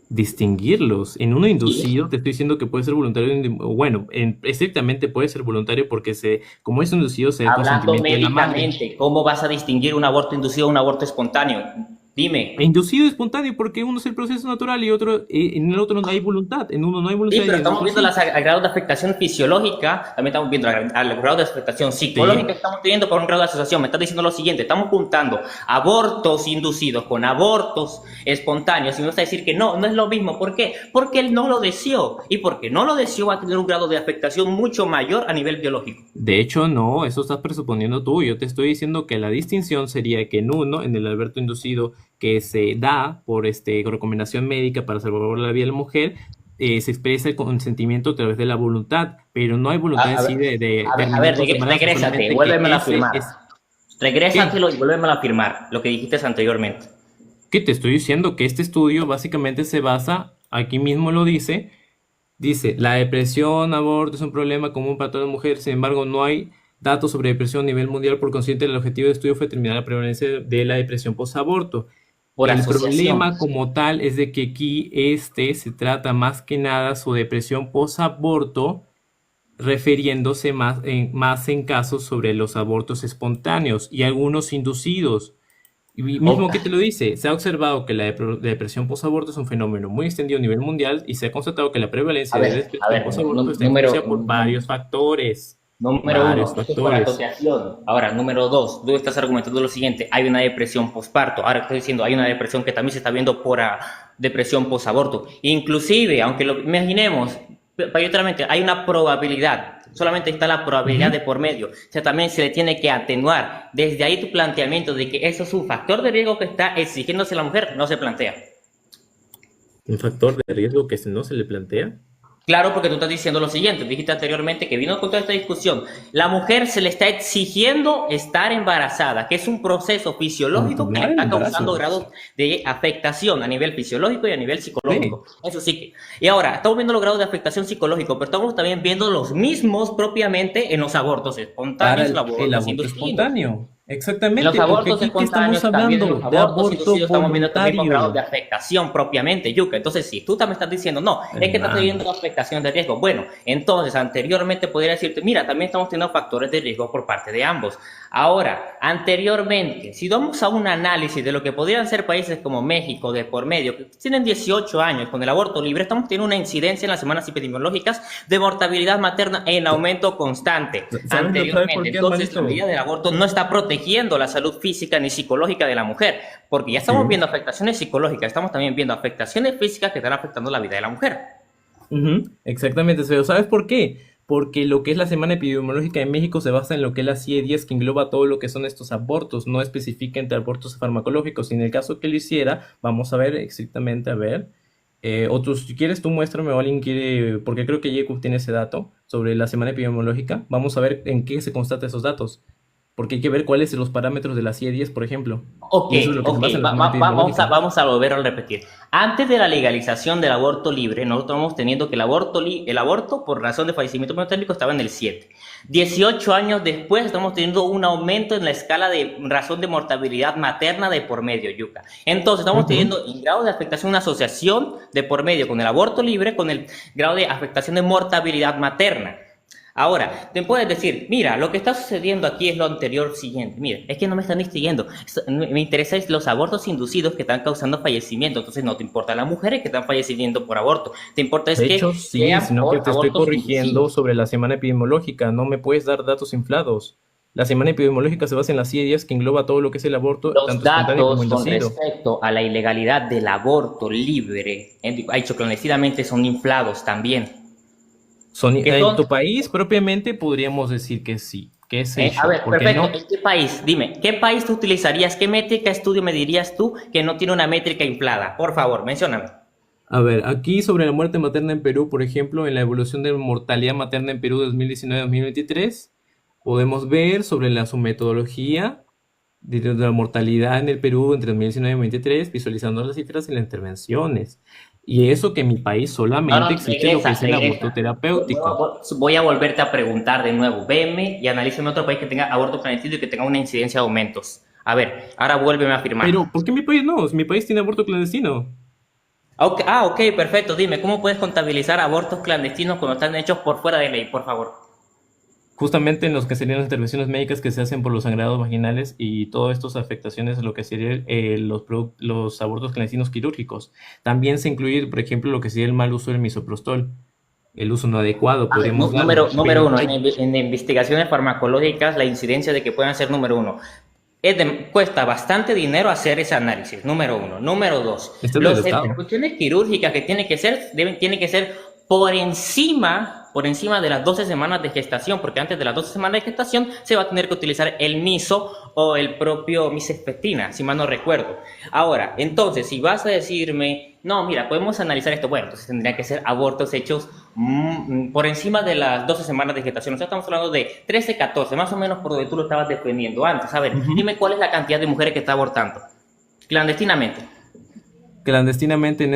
Distinguirlos. En uno Sí. inducido te estoy diciendo que puede ser voluntario, bueno, estrictamente puede ser voluntario porque como es inducido se da el Hablando consentimiento de la madre. médicamente, ¿cómo vas a distinguir un aborto inducido de un aborto espontáneo? E Dime. inducido espontáneo porque uno es el proceso natural y otro, en el otro no hay voluntad. En uno no hay Sí, voluntad y pero en el estamos otro viendo sí. al grado de afectación fisiológica, también estamos viendo al grado de afectación psicológica que Sí. estamos teniendo por un grado de asociación. Me estás diciendo lo siguiente, estamos juntando abortos inducidos con abortos espontáneos y me vas a decir que no es lo mismo. ¿Por qué? Porque él no lo deseó y porque no lo deseó va a tener un grado de afectación mucho mayor a nivel biológico. De hecho, no, eso estás presuponiendo tú. Yo te estoy diciendo que la distinción sería que en uno, en el aborto inducido que se da por recomendación médica para salvar la vida de la mujer, se expresa el consentimiento a través de la voluntad, pero no hay voluntad en A ver, sí de terminar con su embarazo, regrésate, solamente que vuélvemelo a ese afirmar. es... ¿Qué? Regrésatelo y vuélvemelo a afirmar, lo que dijiste anteriormente. ¿Qué te estoy diciendo? Que este estudio básicamente se basa, aquí mismo lo dice, la depresión, aborto es un problema común para todas las mujeres, sin embargo, no hay datos sobre depresión a nivel mundial, por consiguiente, el objetivo del estudio fue determinar la prevalencia de la depresión posaborto. Por El asociación. problema como tal es de que aquí se trata más que nada su depresión posaborto, refiriéndose más en casos sobre los abortos espontáneos y algunos inducidos. Y O- mismo que te lo dice, se ha observado que la depresión posaborto es un fenómeno muy extendido a nivel mundial y se ha constatado que la prevalencia de a depresión ver, posaborto está número, influenciada por varios factores. número Varios uno, esto es por factores. asociación. Ahora, número dos, tú estás argumentando lo siguiente, hay una depresión posparto. Ahora estoy diciendo, hay una depresión que también se está viendo por depresión posaborto. Inclusive, aunque lo imaginemos, mayoritariamente hay una probabilidad, solamente está la probabilidad Ujú. de por medio. O sea, también se le tiene que atenuar. Desde ahí tu planteamiento de que eso es un factor de riesgo que está exigiéndose a la mujer, no se plantea. Un factor de riesgo que no se le plantea. Claro, porque tú estás diciendo lo siguiente, dijiste anteriormente que vino con toda esta discusión, la mujer se le está exigiendo estar embarazada, que es un proceso fisiológico que le Continuar el está causando embarazo. grados de afectación a nivel fisiológico y a nivel Sí, psicológico. Eso sí que. Y ahora, estamos viendo los grados de afectación psicológico, pero estamos también viendo los mismos propiamente en los abortos para espontáneos y los el abortos aborto inducidos. espontáneo. En los Exactamente, porque abortos aquí, ¿qué estamos espontáneos, también en hablando? los De abortos aborto inducidos, estamos viendo también con grados de voluntario. afectación propiamente, Yuka. Entonces, si tú también estás diciendo, no, es que estás Hermano. teniendo afectación de riesgo. Bueno, entonces, anteriormente podría decirte, mira, también estamos teniendo factores de riesgo por parte de ambos. Ahora, anteriormente, si vamos a un análisis de lo que podrían ser países como México, de por medio, que tienen 18 años con el aborto libre, estamos teniendo una incidencia en las semanas epidemiológicas de mortalidad materna en aumento constante ¿Sabes por anteriormente. qué, Entonces, la hermanito? medida del aborto no está protegiendo la salud física ni psicológica de la mujer, porque ya estamos Sí. viendo afectaciones psicológicas, estamos también viendo afectaciones físicas que están afectando la vida de la mujer. Ujú, exactamente, Seo. ¿Sabes por qué? Porque lo que es la semana epidemiológica en México se basa en lo que es la CIE-10, que engloba todo lo que son estos abortos, no especifica entre abortos farmacológicos. Y en el caso que lo hiciera, vamos a ver estrictamente, a ver. Otros, si quieres, tú muéstrame o alguien quiere, porque creo que Jacob tiene ese dato sobre la semana epidemiológica. Vamos a ver en qué se constata esos datos. Porque hay que ver cuáles son los parámetros de la CIE-10, por ejemplo. Ok, Y eso es lo que se ok, basa en la semana epidemiológica. vamos a volver a repetir. Antes de la legalización del aborto libre, nosotros estamos teniendo que el aborto por razón de fallecimiento materno estaba en el 7. 18 años después estamos teniendo un aumento en la escala de razón de mortalidad materna de por medio, Yuka. Entonces estamos Ujú. teniendo en grado de afectación una asociación de por medio con el aborto libre con el grado de afectación de mortalidad materna. Ahora, te puedes decir, mira, lo que está sucediendo aquí es lo anterior siguiente. Mira, es que no me están distinguiendo. Me interesa es los abortos inducidos que están causando fallecimiento. Entonces no te importa las mujeres que están falleciendo por aborto. Te importa es De que hecho, sí, sean sino que por te estoy abortos corrigiendo inducidos. sobre la semana epidemiológica. No me puedes dar datos inflados. La semana epidemiológica se basa en las CIE-10 que engloba todo lo que es el aborto, Los tanto espontáneo como datos con inducido. respecto a la ilegalidad del aborto libre, hecho clandestinamente, son inflados también. Son, Que en son tu país propiamente podríamos decir que sí, que es A hecho. ver, ¿Por qué perfecto. no? ¿En qué país? Dime, ¿qué país tú utilizarías? ¿Qué métrica estudio me dirías tú que no tiene una métrica inflada? Por favor, mencióname. A ver, aquí sobre la muerte materna en Perú, por ejemplo, en la evolución de mortalidad materna en Perú 2019-2023, podemos ver sobre su metodología de la mortalidad en el Perú entre 2019 y 2023, visualizando las cifras y las intervenciones. Y eso que en mi país No, solamente no, existe lo que regresa, es el aborto regresa. terapéutico. Voy a volverte a preguntar de nuevo. Veme y analízame otro país que tenga aborto clandestino y que tenga una incidencia de aumentos. A ver, ahora vuélveme a afirmar. Pero, ¿por qué mi país no? Mi país tiene aborto clandestino. Ok, ok, perfecto. Dime, ¿cómo puedes contabilizar abortos clandestinos cuando están hechos por fuera de ley, por favor? Justamente en los que serían las intervenciones médicas que se hacen por los sangrados vaginales y todas estas afectaciones, lo que serían los abortos clandestinos quirúrgicos. También se incluye, por ejemplo, lo que sería el mal uso del misoprostol, el uso no adecuado, A ver, podríamos darlo. número Pero uno, hay, en investigaciones farmacológicas, la incidencia de que puedan ser número uno. Cuesta bastante dinero hacer ese análisis, número uno. Número dos, este es del las Estado. intervenciones quirúrgicas que tienen que ser por encima de las 12 semanas de gestación, porque antes de las 12 semanas de gestación se va a tener que utilizar el miso o el propio misespectina, si mal no recuerdo. Ahora, entonces, si vas a decirme, no, mira, podemos analizar esto, bueno, entonces tendrían que ser abortos hechos por encima de las 12 semanas de gestación. O sea, estamos hablando de 13, 14, más o menos por donde tú lo estabas defendiendo antes. A ver, Ujú. dime cuál es la cantidad de mujeres que está abortando clandestinamente. Clandestinamente en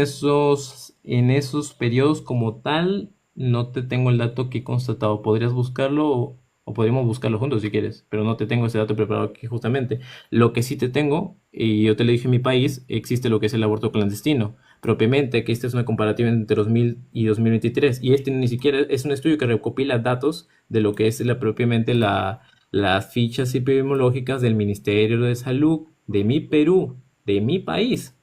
esos periodos como tal, no te tengo el dato que he constatado. Podrías buscarlo o podríamos buscarlo juntos si quieres, pero no te tengo ese dato preparado aquí justamente. Lo que sí te tengo, y yo te lo dije en mi país, existe lo que es el aborto clandestino. Propiamente, que esta es una comparativa entre 2000 y 2023, y este ni siquiera es un estudio que recopila datos de lo que es propiamente las fichas epidemiológicas del Ministerio de Salud de mi Perú, de mi país.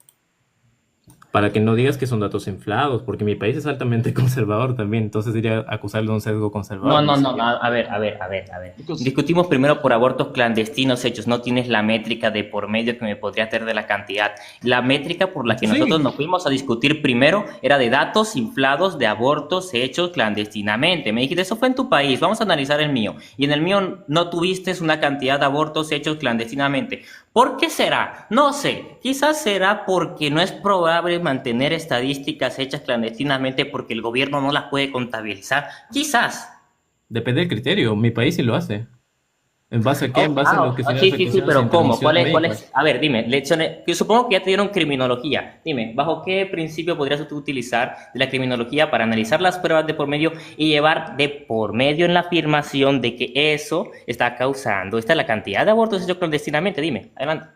Para que no digas que son datos inflados, porque mi país es altamente conservador también, entonces sería acusarlo de un sesgo No, conservador, no no, no, sería. no, a ver. Chicos, Discutimos primero por abortos clandestinos hechos. No tienes la métrica de por medio que me podría tener de la cantidad. La métrica por la que nosotros Sí, nos fuimos a discutir primero era de datos inflados de abortos hechos clandestinamente. Me dijiste, eso fue en tu país, vamos a analizar el mío. Y en el mío no tuviste una cantidad de abortos hechos clandestinamente. ¿Por qué será? No sé. Quizás será porque no es probable mantener estadísticas hechas clandestinamente porque el gobierno no las puede contabilizar. Quizás. depende del criterio, mi país sí lo hace. ¿En base a qué? En base a lo que serían Sí, las sí, sí, acusaciones e pero ¿cómo? intervenciones Cuál es? médicas. A ver, dime, lecciones. Yo supongo que ya te dieron criminología. Dime, ¿bajo qué principio podrías tú utilizar de la criminología para analizar las pruebas de por medio y llevar de por medio en la afirmación de que eso está causando? Esta es la cantidad de abortos hechos clandestinamente. Dime, adelante.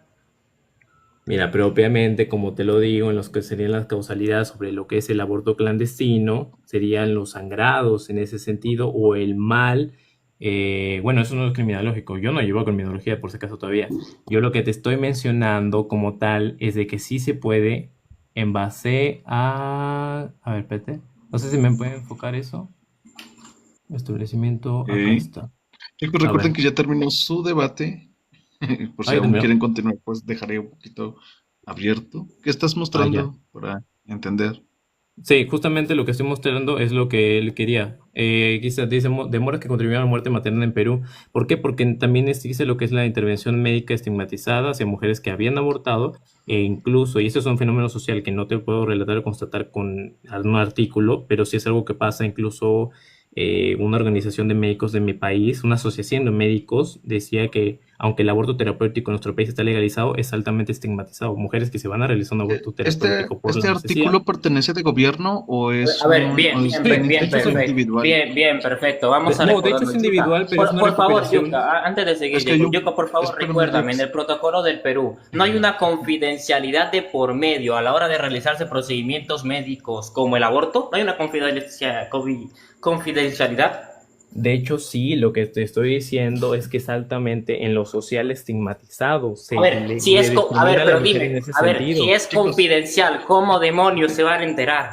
Mira, propiamente, como te lo digo, en los que serían las causalidades sobre lo que es el aborto clandestino, serían los sangrados en ese sentido, o el mal. Bueno, eso no es criminológico, yo no llevo criminología por si acaso todavía. Yo lo que te estoy mencionando como tal es de que sí se puede en base a... A ver, espérate. No sé si me puede enfocar eso. Establecimiento, acá ok. está. Chicos, A ver. recuerden que ya terminó su debate. Por si Ahí aún terminó. quieren continuar, pues dejaré un poquito abierto. ¿Qué estás Ah, ya. mostrando para entender? Sí, justamente lo que estoy mostrando es lo que él quería. Quizás dice demoras que contribuyeron a la muerte materna en Perú. ¿Por qué? Porque también dice lo que es la intervención médica estigmatizada hacia mujeres que habían abortado e incluso, y eso es un fenómeno social que no te puedo relatar o constatar con algún artículo, pero sí es algo que pasa incluso una organización de médicos de mi país, una asociación de médicos, decía que aunque el aborto terapéutico en nuestro país está legalizado, es altamente estigmatizado. Mujeres que se van a realizar un aborto terapéutico por la ¿Este anestesia. artículo pertenece de gobierno o es A ver, bien, o bien, Sí, está en de bien, hecho iniciativa perfecto. individual? Bien, perfecto. Vamos a no, de hecho es recordarlo. Yuka, individual, pero es una por favor, recopilación. Yuka, antes de seguir, Es que hay un... Yuka, por favor, Espérame, recuérdame, en Jax. el protocolo del Perú no hay una confidencialidad de por medio a la hora de realizarse procedimientos médicos como el aborto. No hay una confidencialidad. De hecho, sí, lo que te estoy diciendo es que es altamente en lo social estigmatizado. A Se ver, le a ver, discrimina a la pero mujer en dime, ese a ver, si sentido. es Chicos, confidencial, ¿cómo demonios se van a enterar?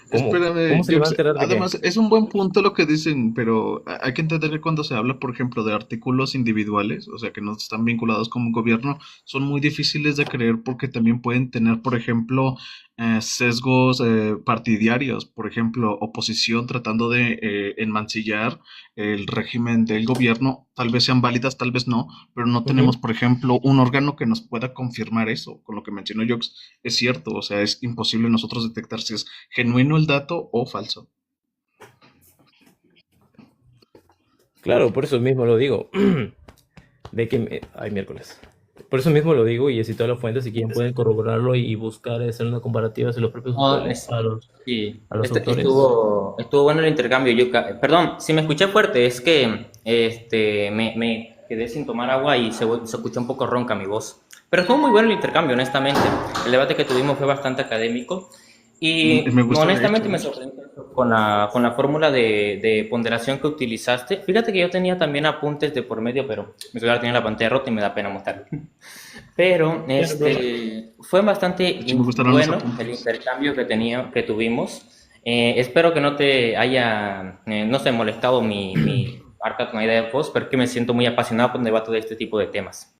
¿Cómo espérame, se le va a Jax. enterar de qué? Además, es un buen punto lo que dicen, pero hay que entender que cuando se habla, por ejemplo, de artículos individuales, o sea, que no están vinculados con un gobierno, son muy difíciles de creer porque también pueden tener, por ejemplo, sesgos partidarios, por ejemplo, oposición tratando de enmancillar el régimen del gobierno. Tal vez sean válidas, tal vez no, pero no tenemos, Ujú. por ejemplo, un órgano que nos pueda confirmar eso. Con lo que mencionó Jox, es cierto, o sea, es imposible nosotros detectar si es genuino el dato o falso. Claro, por eso mismo lo digo. De que ay, miércoles. Por eso mismo lo digo y he citado las fuentes, si quieren pueden corroborarlo y buscar hacer una comparativa de los propios No, autores, sí, a los autores. estuvo bueno el intercambio, Yuka. Perdón, si me escuché fuerte, es que me quedé sin tomar agua y se escuchó un poco ronca mi voz. Pero estuvo muy bueno el intercambio, honestamente. El debate que tuvimos fue bastante académico Me y gustó, de hecho, honestamente me ¿eh? sorprendió con la fórmula de ponderación que utilizaste. Fíjate que yo tenía también apuntes de por medio, pero mi celular tenía la pantalla rota y me da pena mostrarlo. Pero Ya, no hay problema. fue bastante De hecho, me gustaron los bueno el apuntes. intercambio que tuvimos. Espero que no te haya, no se molestado mi harta tonalidad de voz, porque me siento muy apasionado por el debate de este tipo de temas.